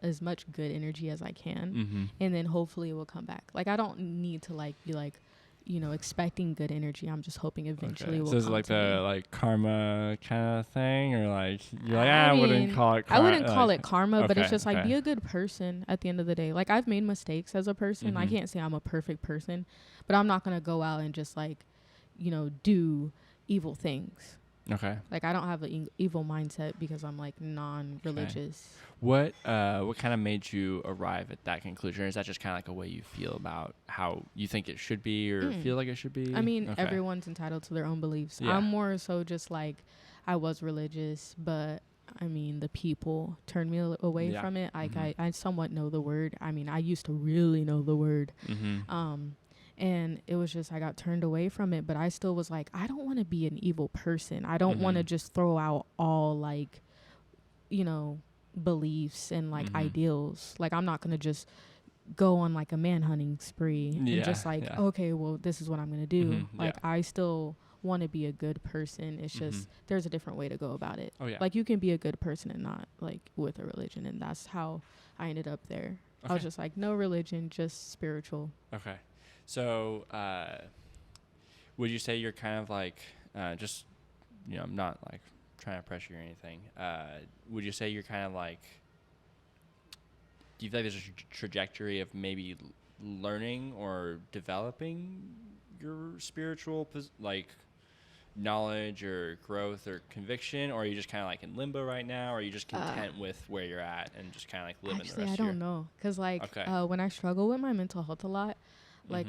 as much good energy as I can, and then hopefully it will come back. Like I don't need to like be like, expecting good energy. I'm just hoping eventually it will So is it come like to the me. like karma kind of thing, or like you're like, I I wouldn't mean, call it I wouldn't call like, it karma, but it's okay, just like okay. be a good person at the end of the day. Like I've made mistakes as a person. I Mhm. can't say I'm a perfect person, but I'm not going to go out and just like, do evil things. Okay. Like I don't have an evil mindset because I'm like non-religious. What kind of made you arrive at that conclusion? Or is that just kind of like a way you feel about how you think it should be or feel like it should be? I mean, Okay. everyone's entitled to their own beliefs. Yeah. I'm more so just like I was religious, but I mean, the people turned me away from it. Like I somewhat know the word. I mean, I used to really know the word. And it was just I got turned away from it, but I still was like, I don't want to be an evil person. I don't want to just throw out all like, beliefs and like ideals. Like I'm not going to just go on like a manhunting spree and just like, okay, well, this is what I'm going to do. Like I still want to be a good person. It's just there's a different way to go about it. Oh, yeah. Like you can be a good person and not like with a religion, and that's how I ended up there. I was just like, no religion, just spiritual. Okay. So, would you say you're kind of like, just, I'm not like trying to pressure you or anything. Would you say you're kind of like, do you feel like there's a trajectory of maybe learning or developing your spiritual, like, knowledge or growth or conviction, or are you just kind of like in limbo right now, or are you just content with where you're at and just kind of like living the rest I don't know. Because like, when I struggle with my mental health a lot, like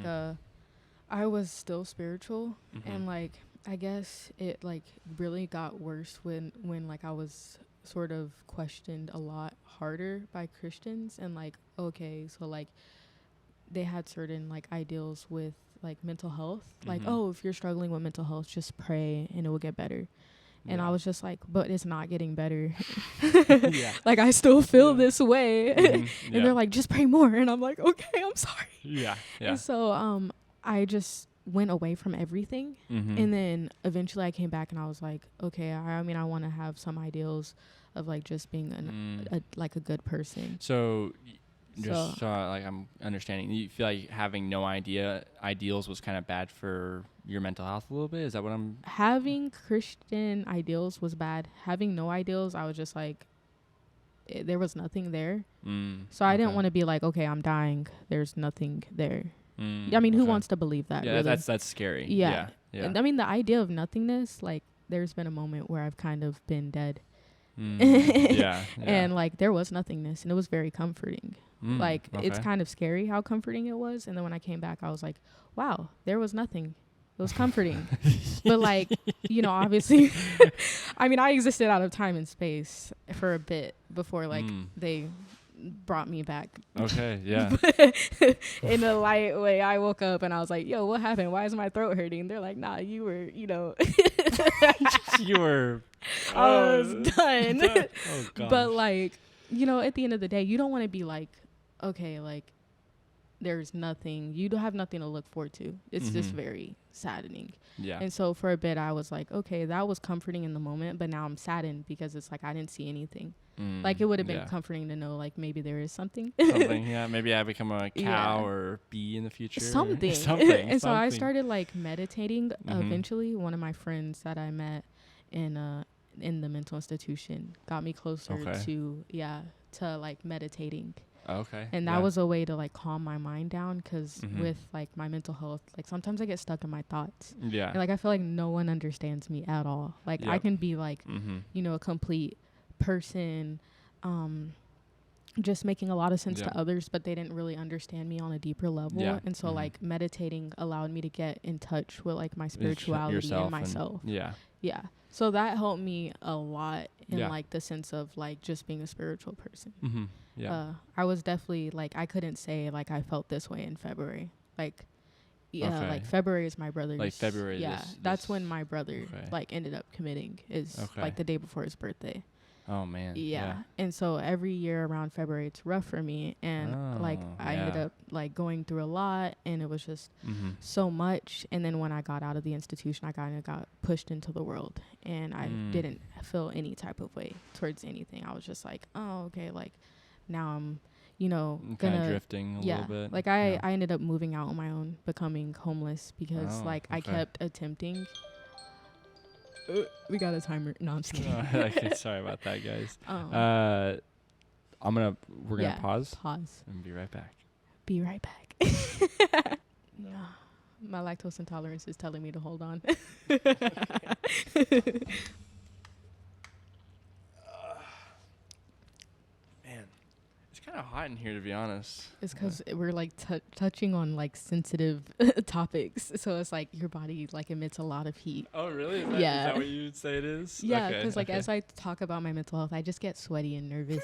I was still spiritual, and like I guess it like really got worse when like I was sort of questioned a lot harder by Christians, and like, okay, so like they had certain like ideals with like mental health, like, oh, if you're struggling with mental health, just pray and it will get better. And I was just like, but it's not getting better. Like I still feel this way. And they're like, just pray more. And I'm like, okay, I'm sorry. And so I just went away from everything. And then eventually I came back and I was like, okay, I mean, I want to have some ideals of like just being a good person. So just like I'm understanding, you feel like having no ideals was kind of bad for your mental health a little bit? Is that what I'm... Having Christian ideals was bad. Having no ideals, I was just like, there was nothing there. So I didn't want to be like, okay, I'm dying, there's nothing there. I mean, who wants to believe that? Yeah, really? that's scary. Yeah. And I mean, the idea of nothingness, like, there's been a moment where I've kind of been dead. And like there was nothingness, and it was very comforting. Like it's kind of scary how comforting it was. And then when I came back, I was like, wow, there was nothing. It was comforting. But like, obviously, I mean, I existed out of time and space for a bit before like they brought me back. Okay, yeah. In a light way, I woke up and I was like, yo, what happened? Why is my throat hurting? They're like, nah, you were, You were... I was done. Oh, gosh. But like, at the end of the day, you don't want to be like, okay, like there's nothing, you don't have nothing to look forward to. It's just very saddening. Yeah. And so for a bit I was like, okay, that was comforting in the moment, but now I'm saddened because it's like I didn't see anything. Like it would have been comforting to know like maybe there is something. Maybe I become a cow or bee in the future. Something. And so I started like meditating. Eventually one of my friends that I met in the mental institution got me closer to like meditating. Okay. And that was a way to like calm my mind down, because with like my mental health, like sometimes I get stuck in my thoughts. Yeah. And like I feel like no one understands me at all. Like I can be like, a complete person, just making a lot of sense to others, but they didn't really understand me on a deeper level. Yeah. And so like meditating allowed me to get in touch with like my spirituality and myself. Yeah. So that helped me a lot in like the sense of like just being a spiritual person. I was definitely like, I couldn't say like I felt this way in February. Like, like February is my brother's. Like February. Yeah. That's when my brother like ended up committing, is like the day before his birthday. Oh man. Yeah. And so every year around February, it's rough for me. And I ended up going through a lot, and it was just so much. And then when I got out of the institution, I kind of got pushed into the world, and I didn't feel any type of way towards anything. I was just like, oh, okay. Like now I'm, kind of drifting a little bit. Like I ended up moving out on my own, becoming homeless because I kept attempting. We got a timer. No, I'm just kidding. Sorry about that, guys. We're gonna pause and be right back. Be right back. My lactose intolerance is telling me to hold on. Man, it's kind of hot in here, to be honest. It's because we're like touching on like sensitive topics, so it's like your body like emits a lot of heat. Oh, really? Is that what you would say it is? Yeah, because as I talk about my mental health, I just get sweaty and nervous.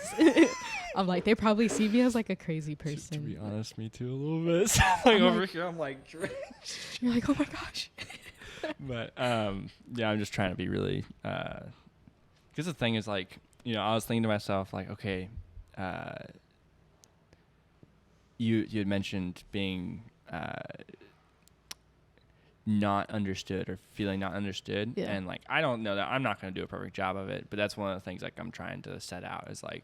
I'm like, they probably see me as like a crazy person. To be honest, me too a little bit. Over here, I'm like drenched. You're like, oh my gosh. But I'm just trying to be really, because the thing is like, I was thinking to myself like, okay, you had mentioned being not understood or feeling not understood, and like I don't know that I'm not going to do a perfect job of it, but that's one of the things like I'm trying to set out is like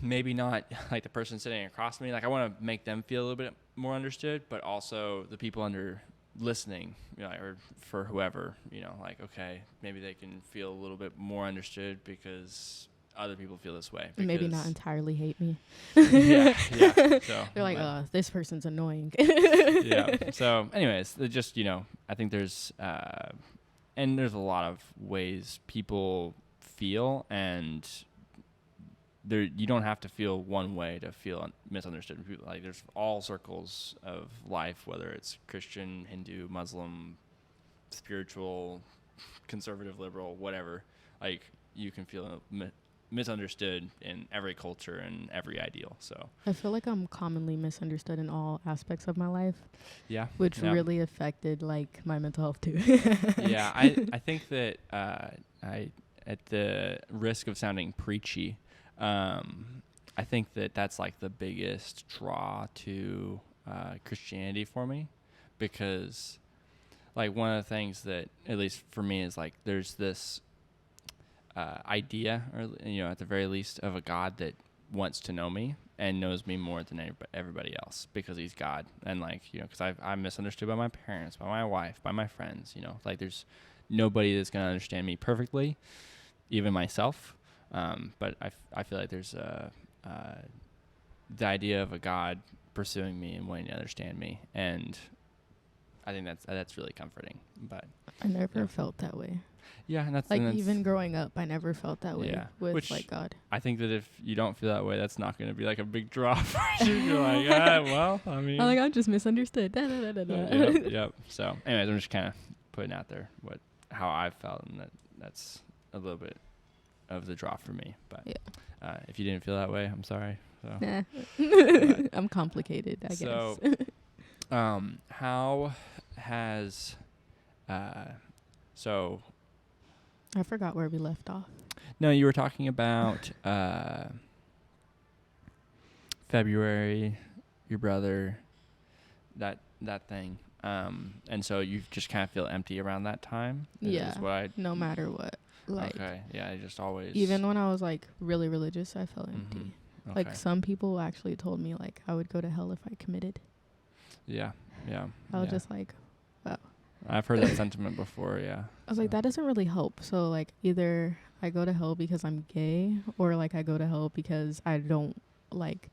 maybe not like the person sitting across from me, like I want to make them feel a little bit more understood, but also the people listening, or for whoever, like okay, maybe they can feel a little bit more understood because other people feel this way. Maybe not entirely hate me. Yeah. So they're like, this person's annoying. Yeah. So anyways, just, I think there's, and there's a lot of ways people feel, and you don't have to feel one way to feel misunderstood. Like there's all circles of life, whether it's Christian, Hindu, Muslim, spiritual, conservative, liberal, whatever. Like you can feel misunderstood in every culture and every ideal. So I feel like I'm commonly misunderstood in all aspects of my life. Yeah. Which really affected like my mental health too. Yeah, I think that at the risk of sounding preachy, I think that's like the biggest draw to Christianity for me, because like one of the things that, at least for me, is like there's this idea, or at the very least, of a God that wants to know me and knows me more than everybody else because he's God. And like, because I'm misunderstood by my parents, by my wife, by my friends, like there's nobody that's going to understand me perfectly, even myself. But I feel like there's the idea of a God pursuing me and wanting to understand me, and I think that's really comforting. But I never felt that way. Yeah, and that's even growing up, I never felt that way with like God. I think that if you don't feel that way, that's not going to be like a big draw for you. You're like, well, I mean, I'm just misunderstood. Yep. So, anyways, I'm just kind of putting out there how I felt, and that's a little bit of the draw for me. But if you didn't feel that way, I'm sorry. So. Nah. I'm complicated, I guess. So, how has I forgot where we left off. No, you were talking about February, your brother, that thing. And so you just kind of feel empty around that time? No matter what. Like, okay, yeah, I just always... Even when I was, like, really religious, I felt empty. Okay. Like, some people actually told me, like, I would go to hell if I committed. Yeah. I was just like, wow. I've heard that sentiment before, yeah. I was like, that doesn't really help. So, like, either I go to hell because I'm gay, or, like, I go to hell because I don't, like,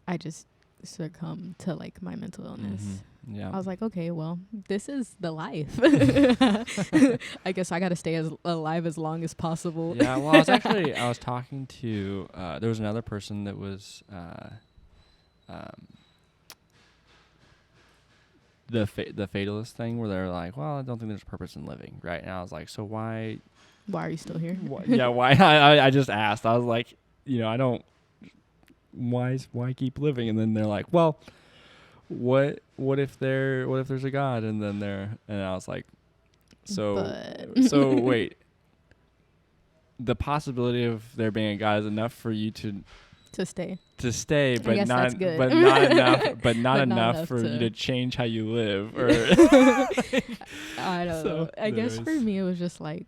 I just succumb to, like, my mental illness. Yeah. I was like, okay, well, this is the life. I guess I got to stay alive as long as possible. Yeah, well, I was talking to, there was another person that was, the fatalist thing, where they're like, well, I don't think there's a purpose in living, right? And I was like, so why are you still here? Why? I just asked. I was like, I don't, why keep living? And then they're like, well, what if there's a God? And then and I was like, so wait, the possibility of there being a God is enough for you to stay. But guess not that's good. but not enough but not But not enough enough for you to- to change how you live or I don't So, know. I guess for there's- me it was just like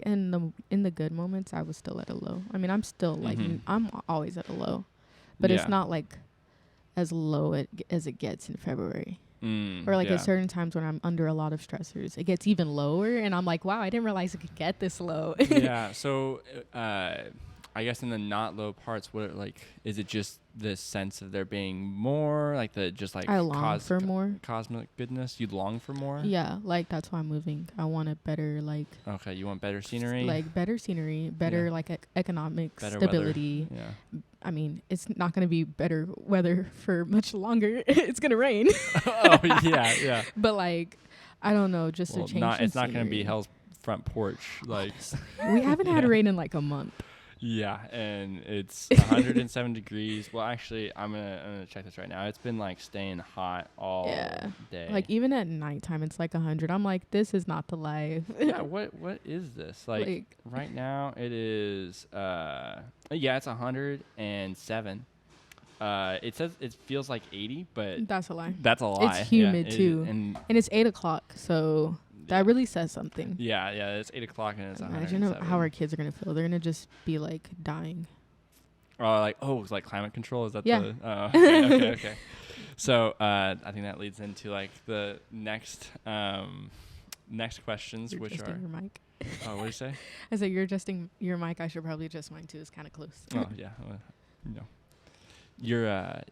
in the good moments I was still at a low. I mean, I'm still like Mhm. I'm always at a low, but Yeah. it's not like as low as it gets in February. Or like yeah. at certain times when I'm under a lot of stressors, it gets even lower, and I'm like, wow, I didn't realize it could get this low. Yeah. So, I guess in the not low parts, what like is it just this sense of there being more, like the just like I long for more. cosmic goodness? You long for more. Yeah, like that's why I'm moving. I want a better like Okay. You want better scenery. like better scenery, better Yeah. like economic Better stability. weather. Yeah. I mean, it's not going to be better weather for much longer. It's going to rain. Oh yeah. Yeah. But like, I don't know, just Well, a change. not. in It's not going to be scenery. hell's front porch. Like. We haven't had Yeah. rain in like a month. Yeah, and it's 107 degrees. Well, actually, I'm gonna check this right now. It's been like staying hot all Yeah. day. Like even at nighttime, it's like 100. I'm like, this is not the life. yeah, what is this? Like right now, it is. Yeah, it's 107. It says it feels like 80, but That's a lie. that's a lie. It's humid Yeah, too, and and it's 8 o'clock, so that really says something. yeah, it's 8 o'clock and it's Imagine 107. how our kids are gonna feel. They're gonna just be like dying. It's like climate control. Is that Yeah. the? Okay. So I think that leads into like the next questions, You're which adjusting are. your mic. Oh, what do you say? I said you're adjusting your mic. I should probably adjust mine too. It's kind of close. Oh yeah,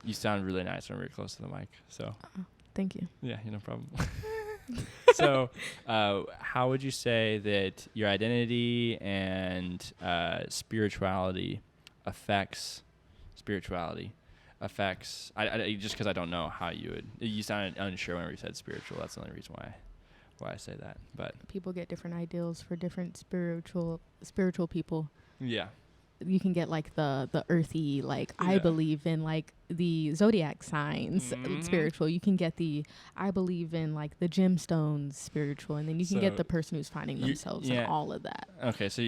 you sound really nice when we're close to the mic. So Thank you. yeah, no problem. So, how would you say that your identity and spirituality affects? I just because I don't know how you would. You sounded unsure when we said spiritual. That's the only reason why I say that. But People get different ideals for different spiritual people. yeah, You can get like the earthy, like I Yeah. believe in like the zodiac signs Mhm. spiritual. You can get the I believe in like the gemstones spiritual, and then you can get So the person who's finding themselves yeah. in all of that. okay. So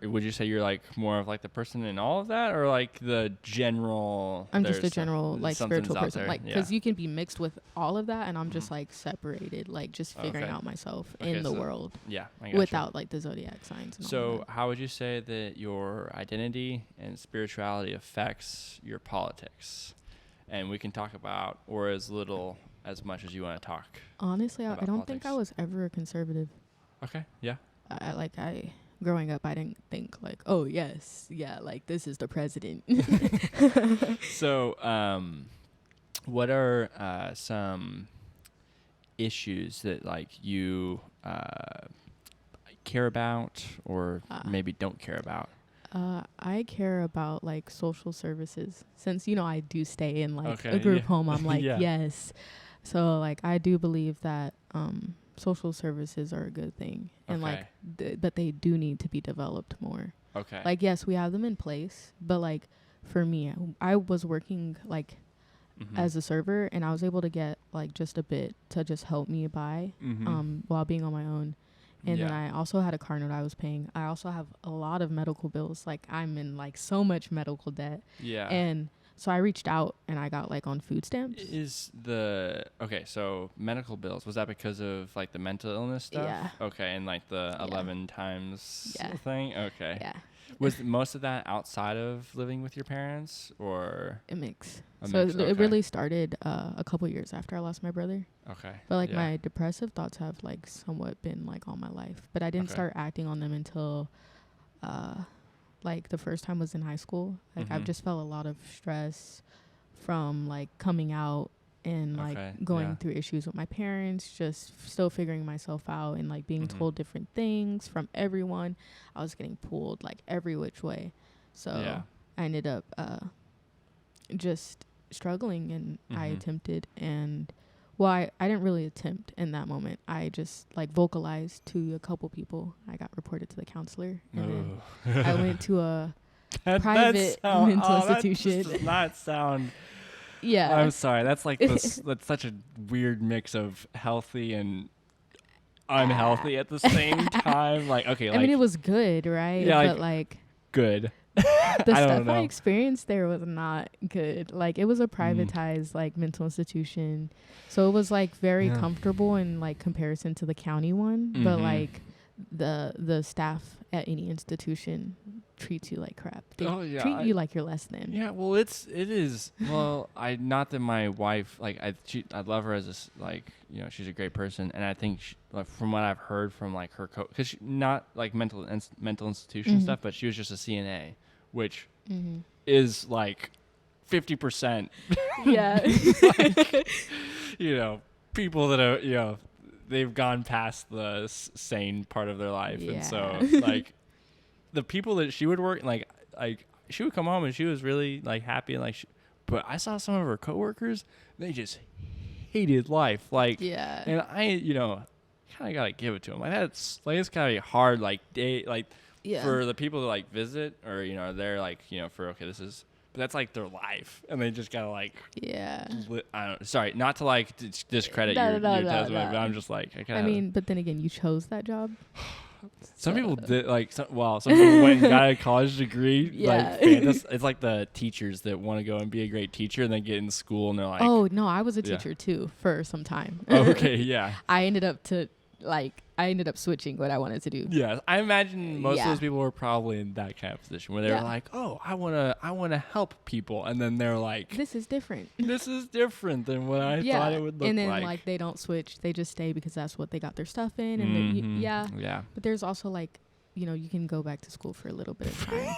would you say you're like more of like the person in all of that, or like the general? I'm just a there's general like something's spiritual out person, there, like yeah. because you can be mixed with all of that, and I'm just Mhm. like separated, like just figuring Okay. out myself Okay, in the so world Yeah, I gotcha. without like the zodiac signs. And all of So, that. how would you say that your identity and spirituality affects your politics? And we can talk about, or as little as much as you want to talk. Honestly, I about don't think I politics. was ever a conservative. Okay. Yeah. Growing up, I didn't think like, oh yes, yeah, like this is the president. So, what are some issues that like you care about, or maybe don't care about? I care about like social services, since I do stay in like Okay, a group yeah. home. I'm like Yeah. yes, so like I do believe that social services are a good thing, and like but they do need to be developed more. Okay. Like yes, we have them in place, but like for me, I was working like Mhm. as a server, and I was able to get like just a bit to just help me by Mhm. while being on my own. And then Yeah. I also had a car note I was paying. I also have a lot of medical bills. Like I'm in like so much medical debt. Yeah. And so I reached out and I got like on food stamps. So medical bills, was that because of like the mental illness stuff? Yeah. Okay, and like the Yeah. 11 times Yeah. thing? Okay. Yeah. Was most of that outside of living with your parents, or? A mix. A So mix, it okay. really started a couple years after I lost my brother. Okay. But like yeah. my depressive thoughts have like somewhat been like all my life. But I didn't Okay. start acting on them until like the first time was in high school. Like I've Mhm. just felt a lot of stress from like coming out and like Okay, going yeah. through issues with my parents, just still figuring myself out, and like being Mhm. told different things from everyone. I was getting pulled like every which way. So Yeah. I ended up just struggling, and I Mhm. attempted, and I didn't really attempt in that moment. I just like vocalized to a couple people. I got reported to the counselor, and then I went to a private mental institution. That does not sound. yeah. I'm sorry. That's like that's such a weird mix of healthy and unhealthy at the same time. Like, okay, I mean, it was good, right? Yeah, but like good. the I don't stuff know. I experienced there was not good. Like, it was a privatized like mental institution, so it was like very comfortable in like comparison to the county one. But like the staff at any institution treats you like crap. They treat you like you're less than. Yeah, well, it is. Well, not that my wife, like, I love her as like, you know, she's a great person, and I think like, from what I've heard from like her because she not like mental institution stuff, but she was just a CNA, which is like 50%. Yeah. Like, you know, people that are, you know, they've gone past the sane part of their life, and so like the people that she would work like she would come home and she was really like happy and like but I saw some of her coworkers, they just hated life, like, and I, you know, kind of gotta give it to them. Like, it's gotta be hard, like, day, like, for the people to like visit, or, you know, they're like, you know, for okay, but that's like their life, and they just gotta like, I don't. Sorry, not to like discredit your testimony, but I'm just like, I mean, but then again, you chose that job. Some people did like, some people went and got a college degree. Like, it's like the teachers that want to go and be a great teacher and then get in school and they're like, oh no, I was a teacher too for some time. Oh, okay, yeah. I ended up switching what I wanted to do. Yeah, I imagine most of those people were probably in that kind of position where they were like, "Oh, I wanna help people," and then they're like, "This is different. This is different than what I thought it would look like." And then like they don't switch; they just stay because that's what they got their stuff in. And yeah. But there's also like, you know, you can go back to school for a little bit of time.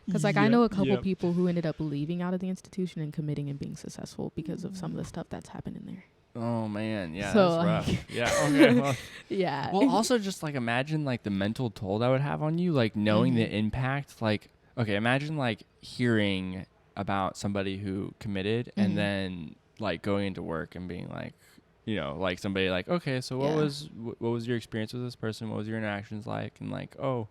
Because like I know a couple people who ended up leaving out of the institution and committing and being successful because of some of the stuff that's happened in there. Oh man, yeah, so, that's rough. Yeah, okay, well, yeah. Well, also just like imagine like the mental toll that would have on you, like knowing the impact. Like, okay, imagine like hearing about somebody who committed and then like going into work and being like, you know, like somebody like, okay, so what was your experience with this person? What was your interactions like? And like, oh,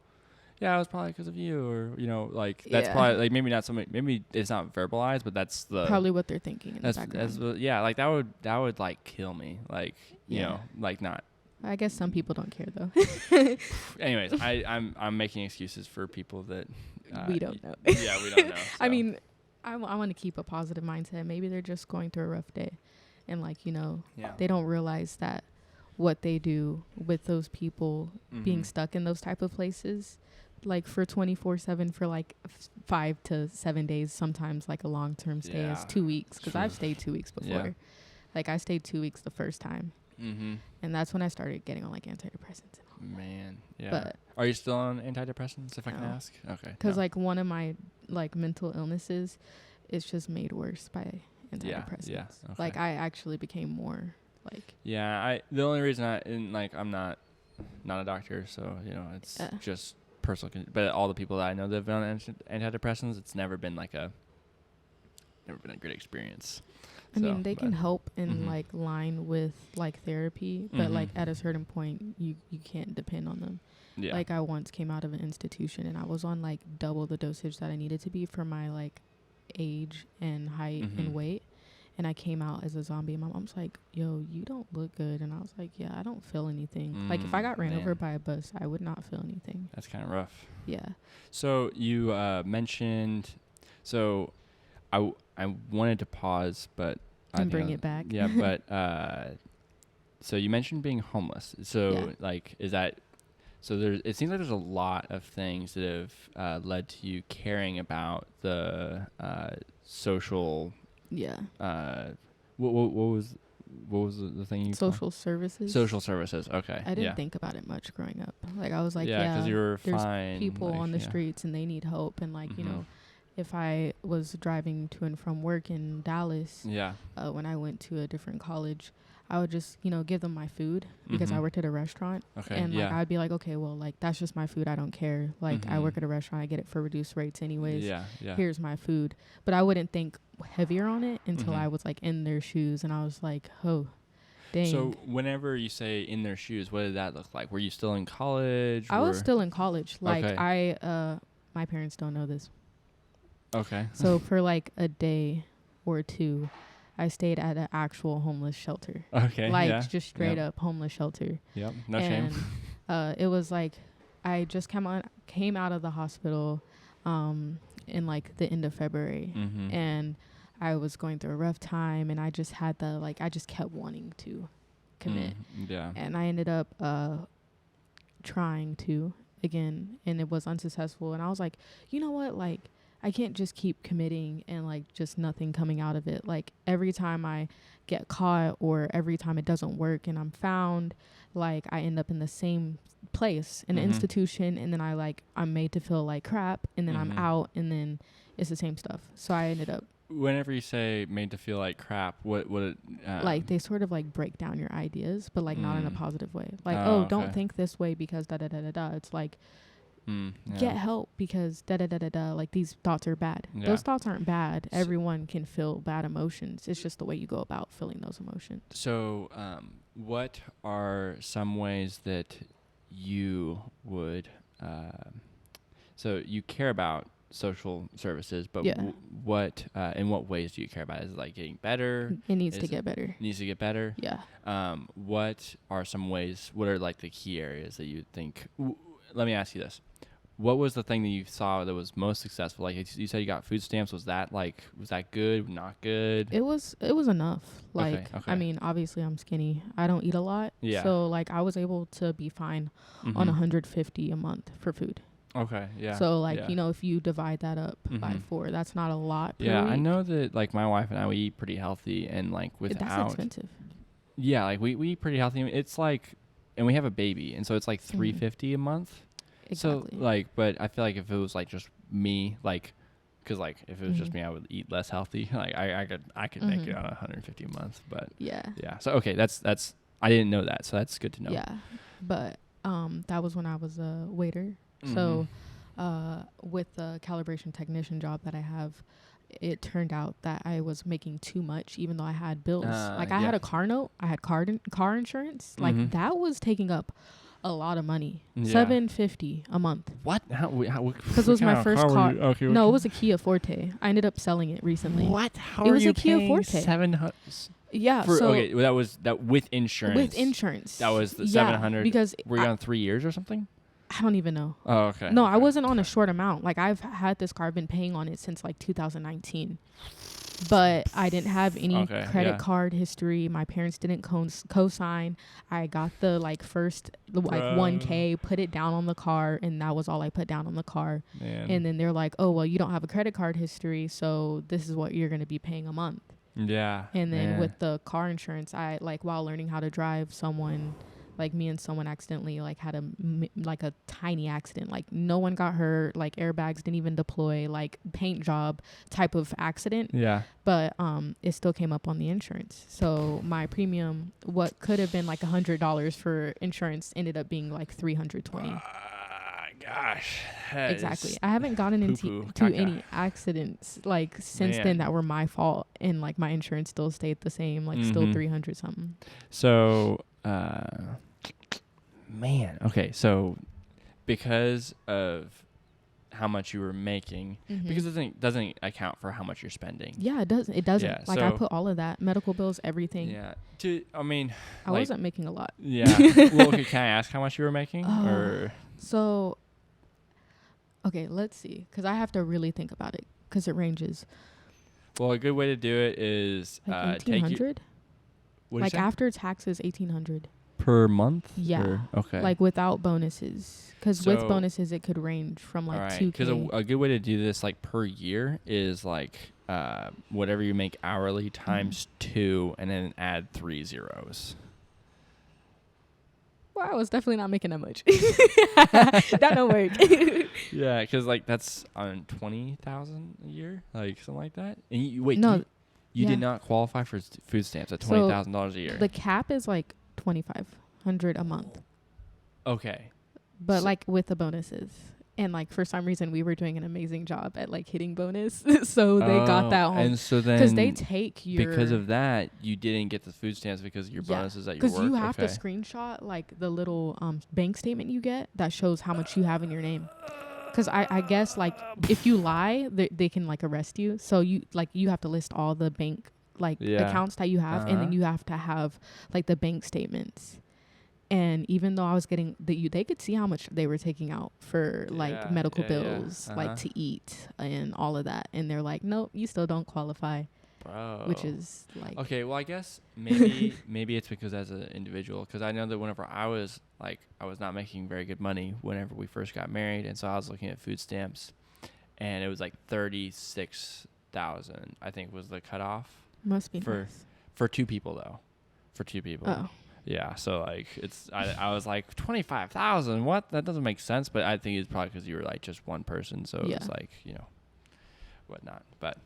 yeah, it was probably because of you, or, you know, like that's probably like maybe not something, maybe it's not verbalized, but that's probably what they're thinking in the background. Like that would like kill me, like, you know, like not. I guess some people don't care though. Anyways, I'm making excuses for people that we don't know. Yeah, we don't know. So. I mean, I want to keep a positive mindset. Maybe they're just going through a rough day, and like, you know, they don't realize that what they do with those people being stuck in those type of places, like for 24/7 for like 5 to 7 days, sometimes like a long-term stay is 2 weeks, because I've stayed 2 weeks before. Like I stayed 2 weeks the first time, and that's when I started getting on like antidepressants. Man, But are you still on antidepressants, if I can ask? Okay. Because like one of my like mental illnesses is just made worse by antidepressants. Okay. Like I actually became more like. Yeah, the only reason I'm not a doctor, so, you know, it's just personal, but all the people that I know that have been on antidepressants, it's never been a good experience. I mean, they can help in like line with like therapy, but like at a certain point, you can't depend on them. Yeah. Like I once came out of an institution and I was on like double the dosage that I needed to be for my like age and height and weight. And I came out as a zombie. And my mom's like, yo, you don't look good. And I was like, yeah, I don't feel anything. Like if I got ran over by a bus, I would not feel anything. That's kind of rough. Yeah. So you mentioned, so I wanted to pause, but and bring it back. Yeah, but so you mentioned being homeless. So like, is that, so it seems like there's a lot of things that have led to you caring about the social. Yeah. What was the thing you social services? Social services. Okay. I didn't think about it much growing up. Like I was like, because you were there's fine. People on the streets and they need help, and like you know, if I was driving to and from work in Dallas, when I went to a different college, I would just, you know, give them my food because I worked at a restaurant. Okay. And like I'd be like, okay, well, like that's just my food. I don't care. Like I work at a restaurant. I get it for reduced rates anyways. Yeah. Here's my food. But I wouldn't think heavier on it until I was like in their shoes, and I was like, oh, dang. So whenever you say in their shoes, what did that look like? Were you still in college? I was still in college. Like my parents don't know this. Okay. So for like a day or two, I stayed at an actual homeless shelter. Okay. Like yeah. just straight up homeless shelter. Yep. No And shame. it was like I just came out of the hospital in like the end of February, Mm-hmm. and I was going through a rough time, and I just had I just kept wanting to commit. Yeah. And I ended up trying to again, and it was unsuccessful. And I was like, you know what, like I can't just keep committing and like just nothing coming out of it. Like every time I get caught or every time it doesn't work and I'm found, like I end up in the same place in an institution, and then I'm made to feel like crap, and then I'm out, and then it's the same stuff. So I ended up, whenever you say made to feel like crap, what like they sort of like break down your ideas, but like not in a positive way. Like, don't think this way because da da da da da. It's like, get help because da da da da da. Like these thoughts are bad. Yeah. Those thoughts aren't bad. Everyone can feel bad emotions. It's just the way you go about feeling those emotions. So, what are some ways that you would? So you care about social services, but what in what ways do you care about? Is it like getting better? It needs to get better. Needs to get better. Yeah. What are some ways? What are like the key areas that you think? Let me ask you this: what was the thing that you saw that was most successful? Like you said, you got food stamps. Was that good? Not good? It was enough. Like, okay. I mean, obviously I'm skinny. I don't eat a lot. Yeah. So like I was able to be fine on $150 a month for food. Okay. Yeah. So like, you know, if you divide that up by 4, that's not a lot per week. I know that like my wife and I, we eat pretty healthy, and like without. That's expensive. Yeah, like we eat pretty healthy. It's like, and we have a baby, and so it's like $350 a month. Exactly. So like, but I feel like if it was like just me, like, because like if it was just me, I would eat less healthy. Like I could make it on $150 a month, but yeah. So okay, that's I didn't know that, so that's good to know. Yeah, but that was when I was a waiter. So with the calibration technician job that I have, it turned out that I was making too much, even though I had bills. Like I had a car note, I had car insurance. Like that was taking up a lot of money. $750 a month. What? Because it was my first car. No, it was a Kia Forte. I ended up selling it recently. What? How are you paying Kia Forte? $700? Yeah. Okay, that was with insurance. With insurance. That was the $700. Because were you on 3 years or something? I don't even know. Oh, okay. No, I wasn't on a short amount. Like I've had this car. I've been paying on it since like 2019. But I didn't have any credit card history. My parents didn't co-sign. I got the like first like $1K, put it down on the car, and that was all I put down on the car. Man. And then they're like, "Oh, well, you don't have a credit card history, so this is what you're going to be paying a month." Yeah. And then with the car insurance, I like while learning how to drive, me and someone accidentally like had a tiny accident. Like no one got hurt, like airbags didn't even deploy, like paint job type of accident. Yeah. But it still came up on the insurance. So my premium, what could have been like $100 for insurance, ended up being like $320. Gosh. Exactly. I haven't gotten into any accidents like since then that were my fault, and like my insurance still stayed the same, like still 300 something. So man, okay, so because of how much you were making, because it doesn't account for how much you're spending. Yeah, it doesn't. Yeah, like I put all of that, medical bills, everything. Yeah. I wasn't making a lot. Yeah. Well, okay, can I ask how much you were making? So, okay, let's see, because I have to really think about it, because it ranges. Well, a good way to do it is like $1,800. Like after taxes, $1,800 per month. Yeah. Okay. Like without bonuses, because with bonuses it could range from like $2K. Because a good way to do this like per year is like whatever you make hourly times 2, and then add 3 zeros. Well, I was definitely not making that much. That don't work. Yeah, because like that's on $20,000 a year, like something like that. And you did not qualify for food stamps at $20,000 a year. The cap is like $2,500 a month. Okay. But like with the bonuses. And like for some reason we were doing an amazing job at like hitting bonus. So they got that home. And so then because they take your, because of that you didn't get the food stamps because of your bonuses at your work. Because you have to screenshot like the little bank statement you get that shows how much you have in your name. Because I guess like if you lie, they can like arrest you. So you have to list all the bank like accounts that you have, and then you have to have like the bank statements. And even though I was getting they could see how much they were taking out for like medical bills, like to eat and all of that, and they're like, nope, you still don't qualify. Bro. Which is like, okay, well, I guess maybe it's because as an individual, because I know that whenever I was not making very good money whenever we first got married, and so I was looking at food stamps, and it was like 36,000, I think, was the cutoff. Must be nice. For 2 people though, for 2 people. Oh. Yeah, so like I was like 25,000. What? That doesn't make sense. But I think it's probably because you were like just one person, so it's like, you know, whatnot. But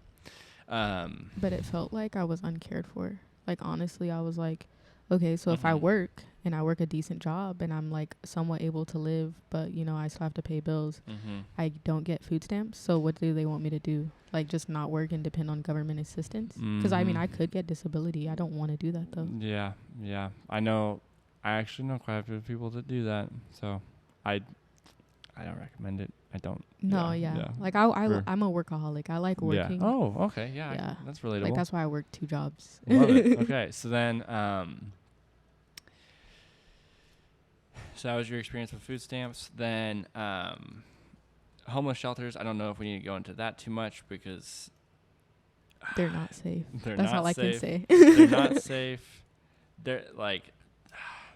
it felt like I was uncared for. Like, honestly, I was like, okay, so if I work and I work a decent job and I'm like somewhat able to live, but you know, I still have to pay bills, I don't get food stamps. So what do they want me to do? Like, just not work and depend on government assistance? Because I mean, I could get disability. I don't want to do that though. Yeah. I know. I actually know quite a few people that do that. So I don't recommend it. I don't. No, yeah. Like I'm a workaholic. I like working. Yeah. Oh, okay. Yeah. That's relatable. Like, that's why I work 2 jobs. Love it. Okay. So then, so that was your experience with food stamps. Then, homeless shelters. I don't know if we need to go into that too much because they're not safe. That's all I can say. They're not safe. They're like,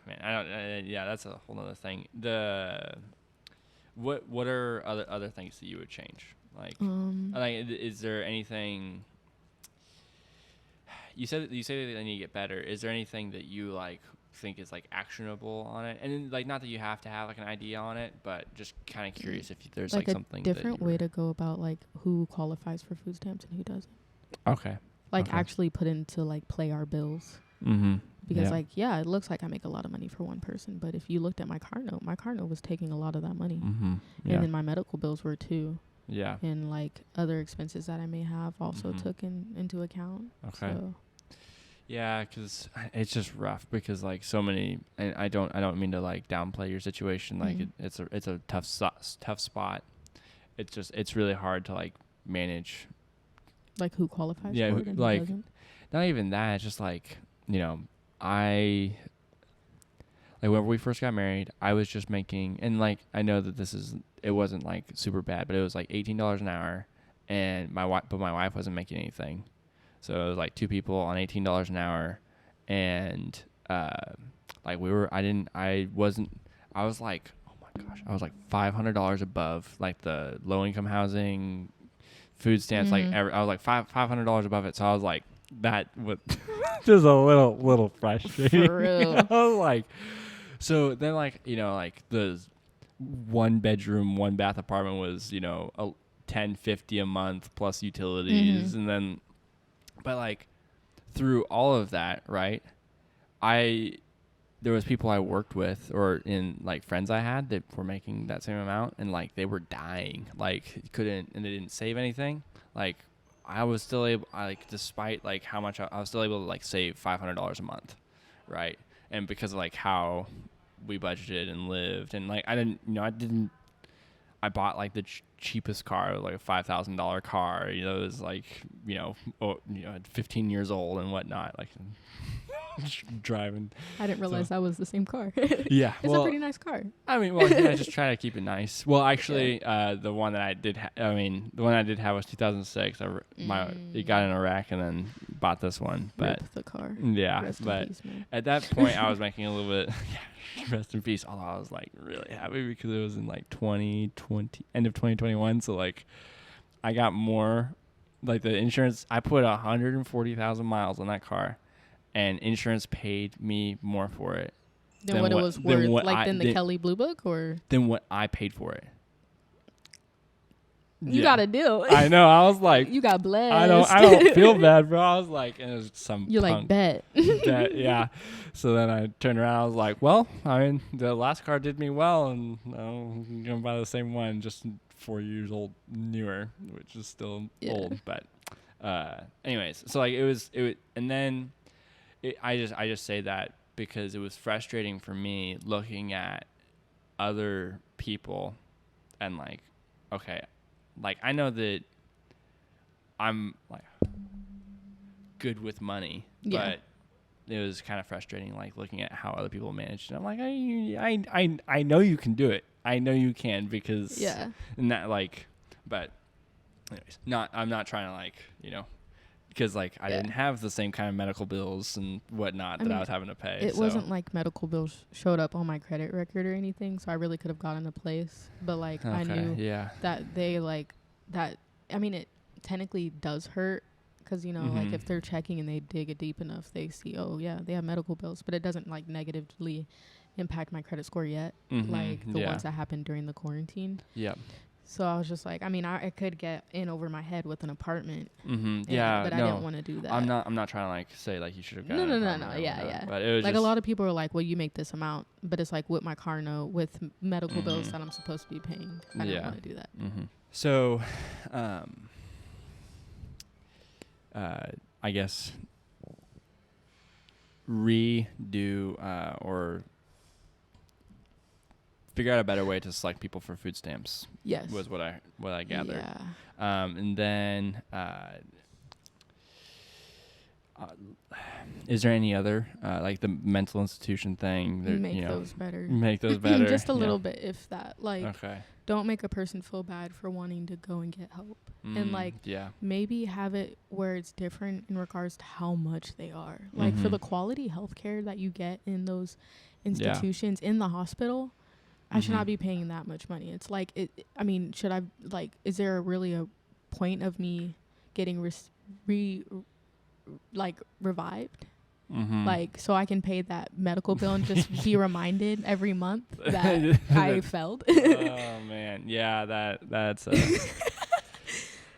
man, I don't. Yeah, that's a whole other thing. What are other things that you would change? Like, is there anything? You said that they need to get better. Is there anything that you like think is like actionable on it? And then, like, not that you have to have like an idea on it, but just kind of curious if there's like something different way to go about like who qualifies for food stamps and who doesn't. Okay. Like, actually put into like play our bills. Because like, it looks like I make a lot of money for one person, but if you looked at my car note was taking a lot of that money. And then my medical bills were too. Yeah. And like other expenses that I may have also took into account. Okay. So. Yeah, because it's just rough because like so many, and I don't mean to like downplay your situation. Like it's a tough spot. It's really hard to like manage. Like who qualifies for it and who doesn't? Not even that. It's just like, you know, like whenever we first got married, I was just making, and like I know that it wasn't like super bad, but it was like $18 an hour, and my wife wasn't making anything, so it was like 2 people on $18 an hour, and like I was like, oh my gosh, I was like $500 above like the low income housing, food stamps, like I was like $500 above it, so I was like, that was just a little frustrating. For real. I was like, so then like, you know, like the 1 bedroom 1 bath apartment was, you know, $10.50 a month plus utilities, and then, but like through all of that, right, there was people I worked with or in like friends I had that were making that same amount, and like they were dying, like couldn't, and they didn't save anything. Like I was still able, despite like how much I was still able to like save $500 a month, right? And because of like how we budgeted and lived, and like I bought like the cheapest car, like a $5,000 car. You know, it was like, 15 years old and whatnot, like driving. I didn't realize that was the same car. Yeah, it's a pretty nice car. I mean, well, yeah, just try to keep it nice. Well, actually, the one that I did, the one I did have was 2006. It got in Iraq and then bought this one. But rip the car. Yeah, rest but in peace, man. At that point, I was making a little bit. Rest in peace. Although I was like really happy because it was in like 2020, end of 2021. So like, I got more. Like the insurance, I put 140,000 miles on that car, and insurance paid me more for it than what it was worth. Than the Kelly Blue Book, or than what I paid for it. You got a deal. I know. I was like, you got blessed. I don't feel bad, bro. I was like, and it was some. You're punk like, bet. Yeah. So then I turned around. I was like, well, I mean, the last car did me well, and I'm gonna buy the same one, just 4 years old, newer, which is still old. But, anyways, so like it was, and then I just say that because it was frustrating for me looking at other people, and like, okay. Like, I know that I'm, like, good with money, Yeah. but it was kind of frustrating, like looking at how other people managed. And I'm like, I know you can do it. I know you can because and that like, but anyways, I'm not trying to like, because like I didn't have the same kind of medical bills and whatnot I was having to pay. It wasn't like medical bills showed up on my credit record or anything, so I really could have gotten a place. But like I knew that they like that. I mean, it technically does hurt because like if they're checking and they dig it deep enough, they see they have medical bills, but it doesn't like negatively impact my credit score yet, like the ones that happened during the quarantine. Yeah. So I was just like, I mean, I could get in over my head with an apartment. But I didn't want to do that. I'm not trying to like say like you should have gotten No. Yeah. But it was like a lot of people are like, well, you make this amount, but it's like with my car note, with medical bills that I'm supposed to be paying. I didn't want to do that. So, I guess redo or figure out a better way to select people for food stamps. Yes, was what I gathered. Yeah. And then, is there any other like the mental institution thing? That, make those better. Make those better. Just a little bit, if that. Like, don't make a person feel bad for wanting to go and get help, and like maybe have it where it's different in regards to how much they are. Like for the quality healthcare that you get in those institutions in the hospital. I should not be paying that much money. It's like, should I, like, is there really a point of me getting revived? Like, so I can pay that medical bill and just be reminded every month that I failed? Oh, man. Yeah, that's...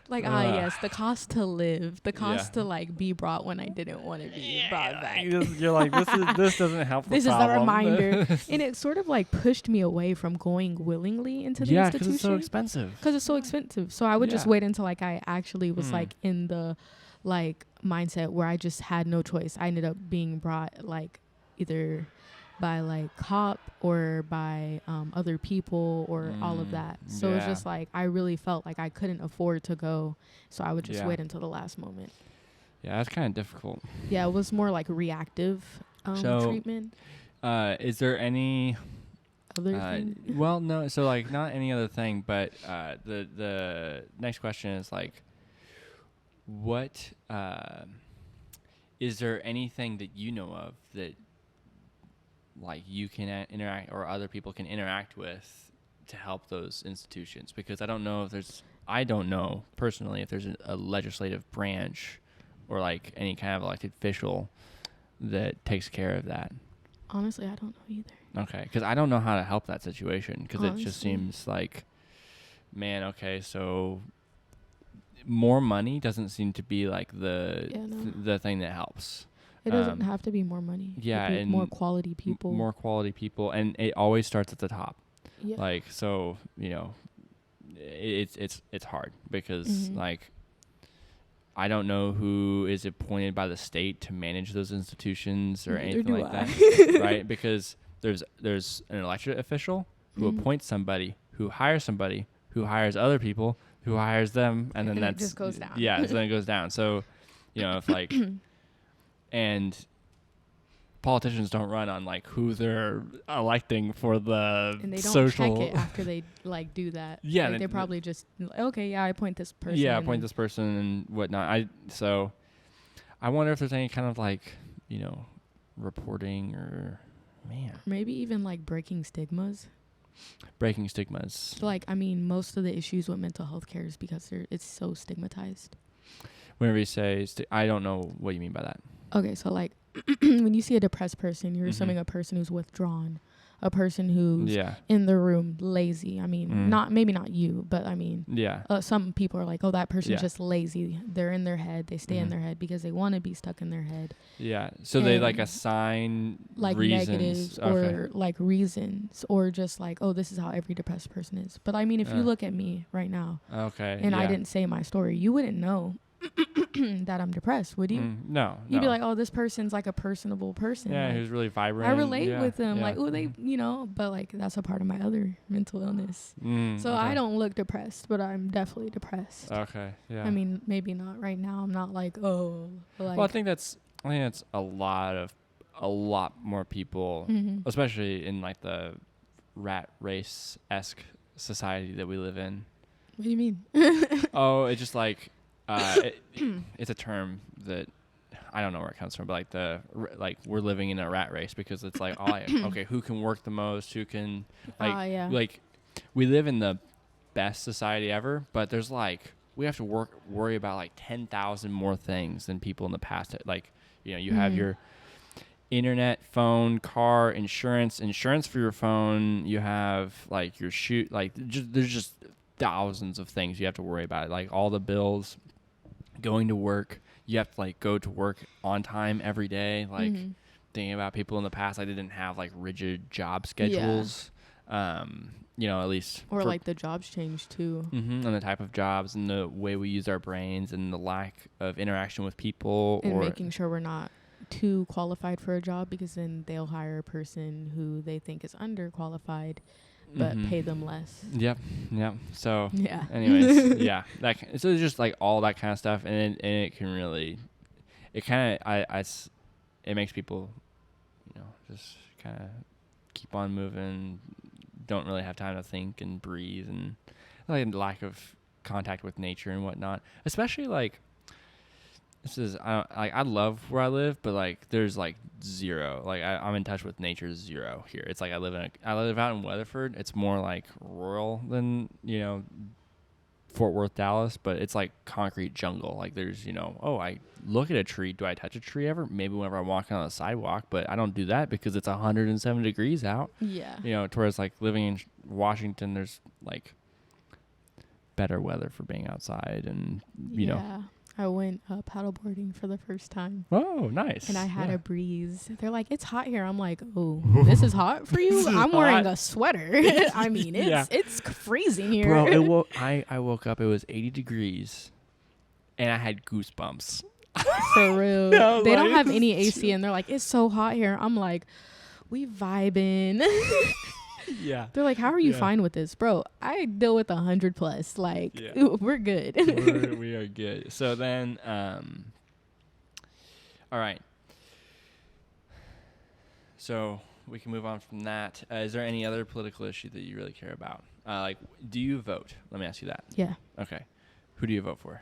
Like, yes, the cost to live, the cost to, like, be brought when I didn't want to be brought back. You're like, this doesn't help the This problem. is the reminder. And it sort of, like, pushed me away from going willingly into the institution. Yeah, because it's so expensive. Because it's so expensive. So I would just wait until, like, I actually was, like, in the, like, mindset where I just had no choice. I ended up being brought, like, either by like cop or by other people or all of that. So it's just like I really felt like I couldn't afford to go, so I would just wait until the last moment. Yeah, that's kind of difficult. Yeah, it was more like reactive treatment. Is there any other thing? Well, no. So like not any other thing, but the next question is like, what is there anything that you know of that like you can interact or other people can interact with to help those institutions? Because I don't know personally if there's a legislative branch or like any kind of elected official that takes care of that. Honestly, I don't know either. Okay, because I don't know how to help that situation because it just seems like, man, okay, so more money doesn't seem to be like the thing that helps. It doesn't have to be more money. Yeah, and more quality people. More quality people, and it always starts at the top. Yeah. Like, so, it's hard because like I don't know who is appointed by the state to manage those institutions or anything like that, right? Because there's an elected official who appoints somebody, who hires other people, who hires them, and then it just goes down. Yeah, so then it goes down. So, if like, and politicians don't run on like who they're electing for the and they don't social. check it after they like do that. Yeah, like, they probably just okay. Yeah, I appoint this person. Yeah, appoint this person and whatnot. I wonder if there's any kind of like reporting or maybe even like breaking stigmas. Like, I mean, most of the issues with mental health care is because it's so stigmatized. Whenever you say, I don't know what you mean by that. Okay, so like when you see a depressed person, you're assuming a person who's withdrawn, a person who's in the room lazy. I mean, maybe not you, but I mean, some people are like, oh, that person's just lazy. They're in their head. They stay in their head because they want to be stuck in their head. Yeah. So they like assign like reasons. Negatives or like reasons or just like, oh, this is how every depressed person is. But I mean, if you look at me right now, and I didn't say my story, you wouldn't know. that I'm depressed, would you? No. You'd be like, oh, this person's like a personable person. Yeah, like, who's really vibrant. I relate with them. Yeah. Like, oh, they, but like that's a part of my other mental illness. So I don't look depressed, but I'm definitely depressed. Okay. Yeah. I mean, maybe not right now. I'm not like, oh. Like, well, I think that's a lot more people, especially in like the rat race-esque society that we live in. What do you mean? Oh, it's just like it's a term that I don't know where it comes from, but like we're living in a rat race because it's like, okay, who can work the most? Who can like we live in the best society ever, but there's like we have to worry about like 10,000 more things than people in the past. Like, you have your internet, phone, car, insurance for your phone. You have like your there's just thousands of things you have to worry about. Like all the bills, going to work. You have to like go to work on time every day. Like thinking about people in the past, I didn't have like rigid job schedules. At least like the jobs change too. And the type of jobs and the way we use our brains and the lack of interaction with people, and making sure we're not too qualified for a job, because then they'll hire a person who they think is underqualified but pay them less. Yep. So yeah. Anyways, yeah. So it's just like all that kind of stuff, and it can really, it kind of it makes people, just kind of keep on moving. Don't really have time to think and breathe, and like lack of contact with nature and whatnot. Especially like I love where I live, but like there's like zero. Like I'm in touch with nature, zero here. It's like I live out in Weatherford. It's more like rural than Fort Worth, Dallas, but it's like concrete jungle. Like there's I look at a tree. Do I touch a tree ever? Maybe whenever I'm walking on the sidewalk, but I don't do that because it's 107 degrees out. Yeah. Towards like living in Washington, there's like better weather for being outside, and I went paddleboarding for the first time. Oh, nice. And I had a breeze. They're like, it's hot here. I'm like, oh, this is hot for you? I'm wearing a sweater. I mean, it's freezing here. Bro, I woke up, it was 80 degrees, and I had goosebumps. For real. No, they don't have any AC, and they're like, it's so hot here. I'm like, we vibing. Yeah. They're like, how are you fine with this? Bro, I deal with 100 plus. Like, we're good. we are good. So then, all right. So we can move on from that. Is there any other political issue that you really care about? Like, do you vote? Let me ask you that. Yeah. Okay. Who do you vote for?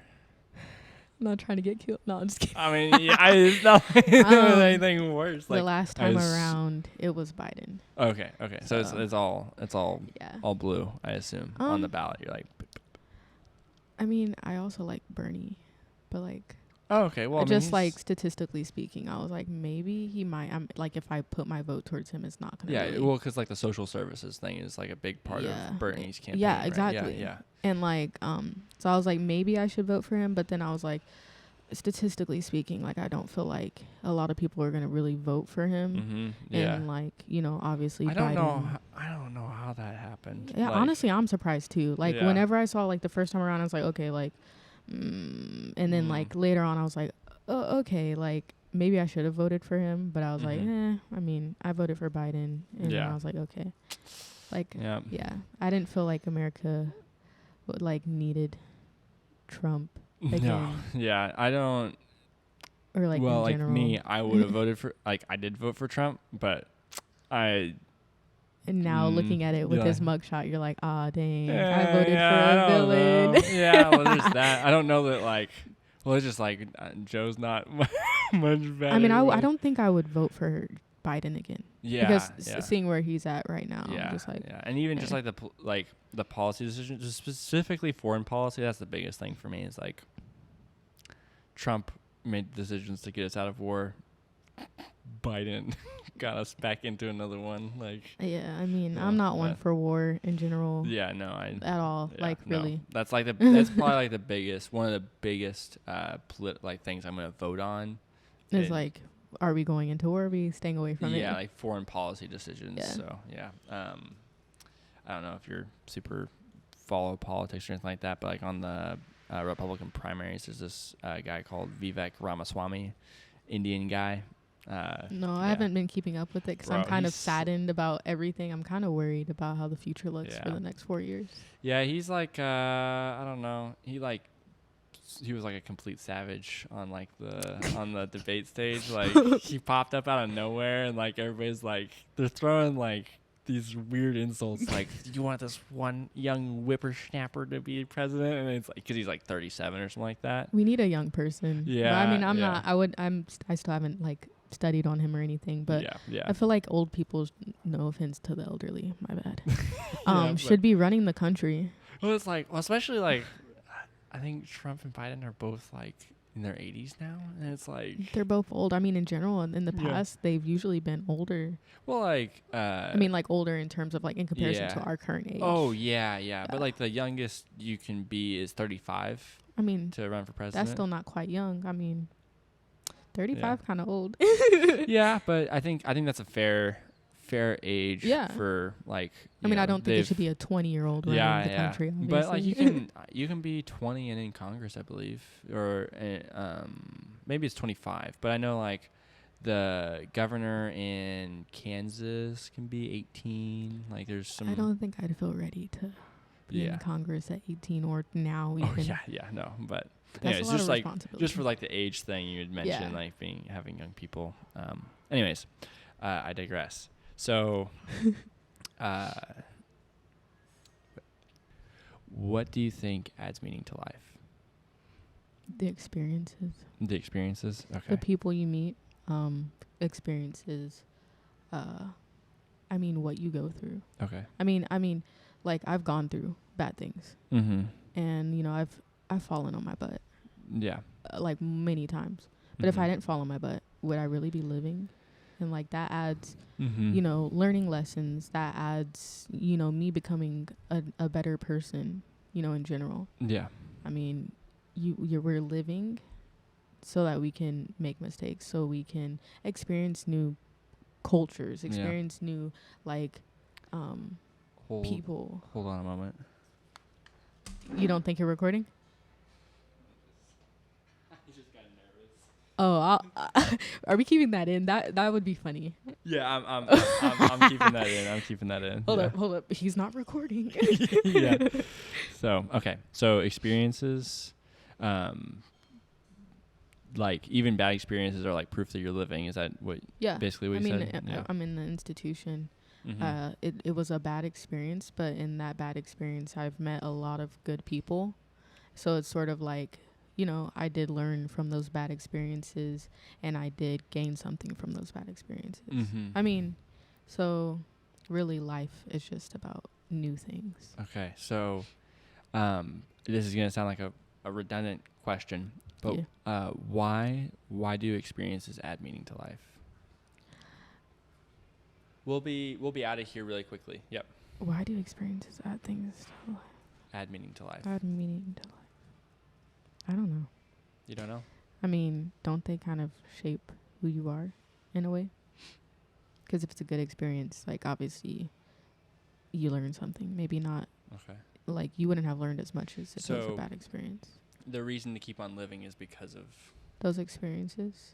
I'm not trying to get killed. No, I'm just kidding. I mean, it's not anything worse. The last time around, it was Biden. Okay. So it's all blue, I assume, on the ballot. You're like. I mean, I also like Bernie, but like. Oh, okay. Well, just like statistically speaking, I was like, maybe he might. I'm like, if I put my vote towards him, it's not gonna. Yeah, well, because like the social services thing is like a big part of Bernie's campaign. Yeah, exactly. Right? Yeah. And like, so I was like, maybe I should vote for him, but then I was like, statistically speaking, like I don't feel like a lot of people are gonna really vote for him. Yeah. And like, obviously, I don't know how that happened. Yeah, like, honestly, I'm surprised too. Like whenever I saw like the first time around, I was like, okay, like. And then like later on I was like, oh, okay, like maybe I should have voted for him, but I was like, I mean, I voted for Biden, and then I was like, okay, like I didn't feel like America needed Trump again. No, I don't. Or like, well, in like general. me, I would have voted for, like, I did vote for Trump, but and now looking at it with his mugshot, you're like, ah, dang, I voted for a villain. Yeah, well, there's that. I don't know that, like, well, it's just like Joe's not much better. I mean, I don't think I would vote for Biden again. Yeah, because seeing where he's at right now, I'm just like, and even just like the policy decisions, just specifically foreign policy, that's the biggest thing for me. Is like Trump made decisions to get us out of war. Biden got us back into another one. Like, yeah, I mean, I'm not one for war in general. Yeah, no, at all. Yeah, like, really. No. That's like that's probably like the biggest, one of the biggest things I'm gonna vote on. Is like, are we going into war? Or are we staying away from it? Yeah, like foreign policy decisions. Yeah. So I don't know if you're super follow politics or anything like that, but like on the Republican primaries. There's this guy called Vivek Ramaswamy, Indian guy. No, I haven't been keeping up with it because I'm kind of saddened about everything. I'm kind of worried about how the future looks for the next 4 years. Yeah, he's like I don't know. He was like a complete savage on like on the debate stage. Like he popped up out of nowhere, and like everybody's like they're throwing like these weird insults like, you want this one young whippersnapper to be president? And it's like, because he's like 37 or something like that. We need a young person. Yeah. But I mean, I still haven't like studied on him or anything, but I feel like old people, no offense to the elderly, my bad, should be running the country. Well, it's like, especially like, I think Trump and Biden are both like in their 80s now, and it's like they're both old. I mean, in general, in the past, they've usually been older. Well, like I mean, like older in terms of like in comparison to our current age. Oh yeah. But like the youngest you can be is 35. I mean, to run for president. That's still not quite young. I mean, 35 kind of old. Yeah, but I think that's a fair age for like. I mean, I don't think it should be a 20-year-old running the country. Obviously. But like you can be 20 and in Congress, I believe, or maybe it's 25. But I know like the governor in Kansas can be 18. Like there's some. I don't think I'd feel ready to be in Congress at 18 or now even. Oh yeah, no, but. Anyways, just for like the age thing you had mentioned, like having young people. Anyways, I digress. So, what do you think adds meaning to life? The experiences. The experiences. Okay. The people you meet. Experiences. I mean, what you go through. Okay. I mean, like I've gone through bad things. Mm-hmm. And you know, I've fallen on my butt. Yeah. Like many times. But if I didn't fall on my butt, would I really be living? And like that adds, you know, learning lessons. That adds, you know, me becoming a better person, you know, in general. Yeah. I mean, we're living so that we can make mistakes, so we can experience new cultures, experience new like people. Hold on a moment. You don't think you're recording? He just got nervous. Oh, are we keeping that in? That would be funny. Yeah, I'm keeping that in. I'm keeping that in. Hold up. He's not recording. Yeah. So, okay. So experiences, like even bad experiences are like proof that you're living. Is that what? Yeah. Basically what you said? I'm in the institution. It was a bad experience, but in that bad experience, I've met a lot of good people. So it's sort of like, you know, I did learn from those bad experiences, and I did gain something from those bad experiences. I mean, so really life is just about new things. Okay. So this is going to sound like a redundant question, but why do experiences add meaning to life? We'll be out of here really quickly. Yep. Why do experiences add things to life? Add meaning to life. Add meaning to life. I don't know. You don't know? I mean, don't they kind of shape who you are in a way? Because if it's a good experience, like obviously you learn something. Maybe not. Okay. Like you wouldn't have learned as much as if it was a bad experience. The reason to keep on living is because of those experiences.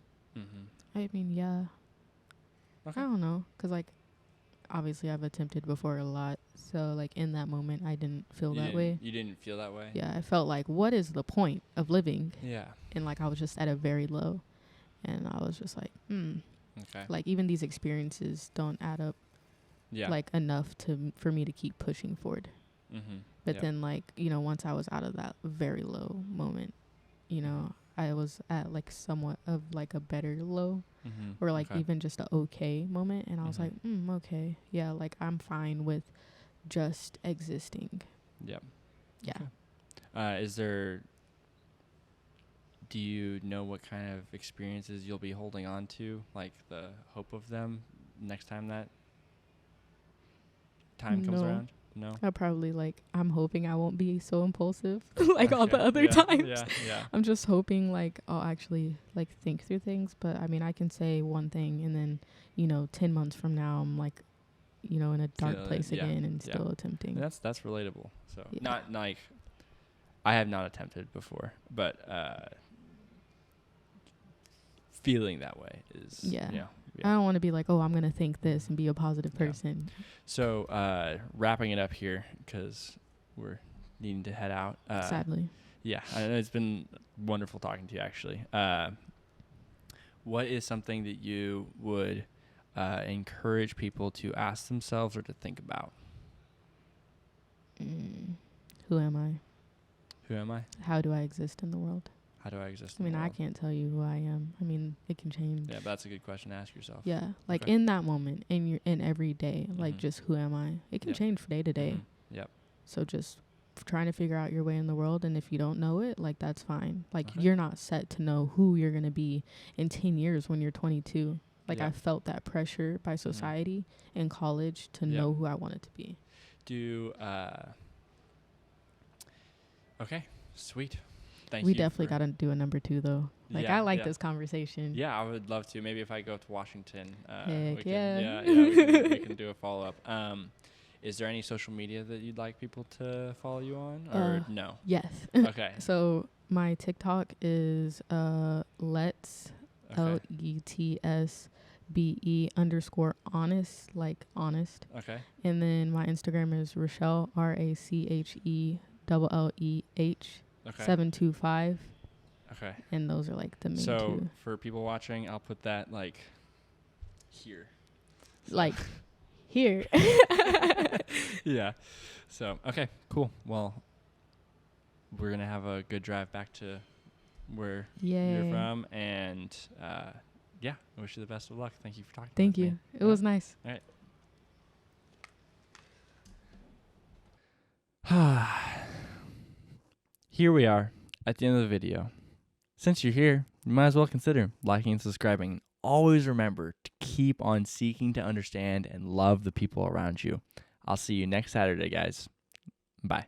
I mean, yeah. Okay. I don't know, because like obviously I've attempted before a lot, so like in that moment I didn't feel that way. You didn't feel that way? Yeah, I felt like, what is the point of living? Yeah. And like I was just at a very low, and I was just like, okay. Like even these experiences don't add up like enough for me to keep pushing forward. But then like, you know, once I was out of that very low moment, you know, I was at like somewhat of like a better low. Or like even just a okay moment, and I was like, okay, yeah, like I'm fine with just existing. Yep. Yeah. Okay. Do you know what kind of experiences you'll be holding on to, like the hope of them next time that time comes around? No. I probably I'm hoping I won't be so impulsive like all the other times. Yeah. I'm just hoping I'll actually think through things. But I mean, I can say one thing and then, 10 months from now, I'm in a dark place again and still attempting. That's relatable. So not I have not attempted before, but feeling that way is, Yeah. you know, I don't want to be like, oh, I'm going to think this and be a positive person. So wrapping it up here because we're needing to head out. Sadly. Yeah, I know it's been wonderful talking to you, actually. What is something that you would encourage people to ask themselves or to think about? Who am I? Who am I? How do I exist in the world? How do I exist I in mean, the I world? can't tell you who I am. I mean, it can change. Yeah, but that's a good question to ask yourself. Yeah, like Okay. in that moment, in every day, like Mhm. just who am I? It can Yep. change from day to day. Yep. So just trying to figure out your way in the world, and if you don't know it, like that's fine. Like Okay. you're not set to know who you're gonna be in 10 years when you're 22. Like Yep. I felt that pressure by society in college to Yep. know who I wanted to be. Okay, sweet. Thank We you. definitely got to do a number 2 though. Like Yeah, I like yeah. this conversation. Yeah, I would love to. Maybe if I go to Washington, Heck we can, yeah. we can do a follow up. Is there any social media that you'd like people to follow you on, or no? Yes. Okay. So my TikTok is let's LETSBE_honest, like honest. Okay. And then my Instagram is Rachelle RACHELLEH Okay. 725. Okay. And those are like the main So two. for people watching, I'll put that like here. So Like here. yeah. So okay, cool. Well, we're gonna have a good drive back to where you're from, and yeah, I wish you the best of luck. Thank you for talking. Thank with you. me. It was nice. All right. Here we are at the end of the video. Since you're here, you might as well consider liking and subscribing. Always remember to keep on seeking to understand and love the people around you. I'll see you next Saturday, guys. Bye.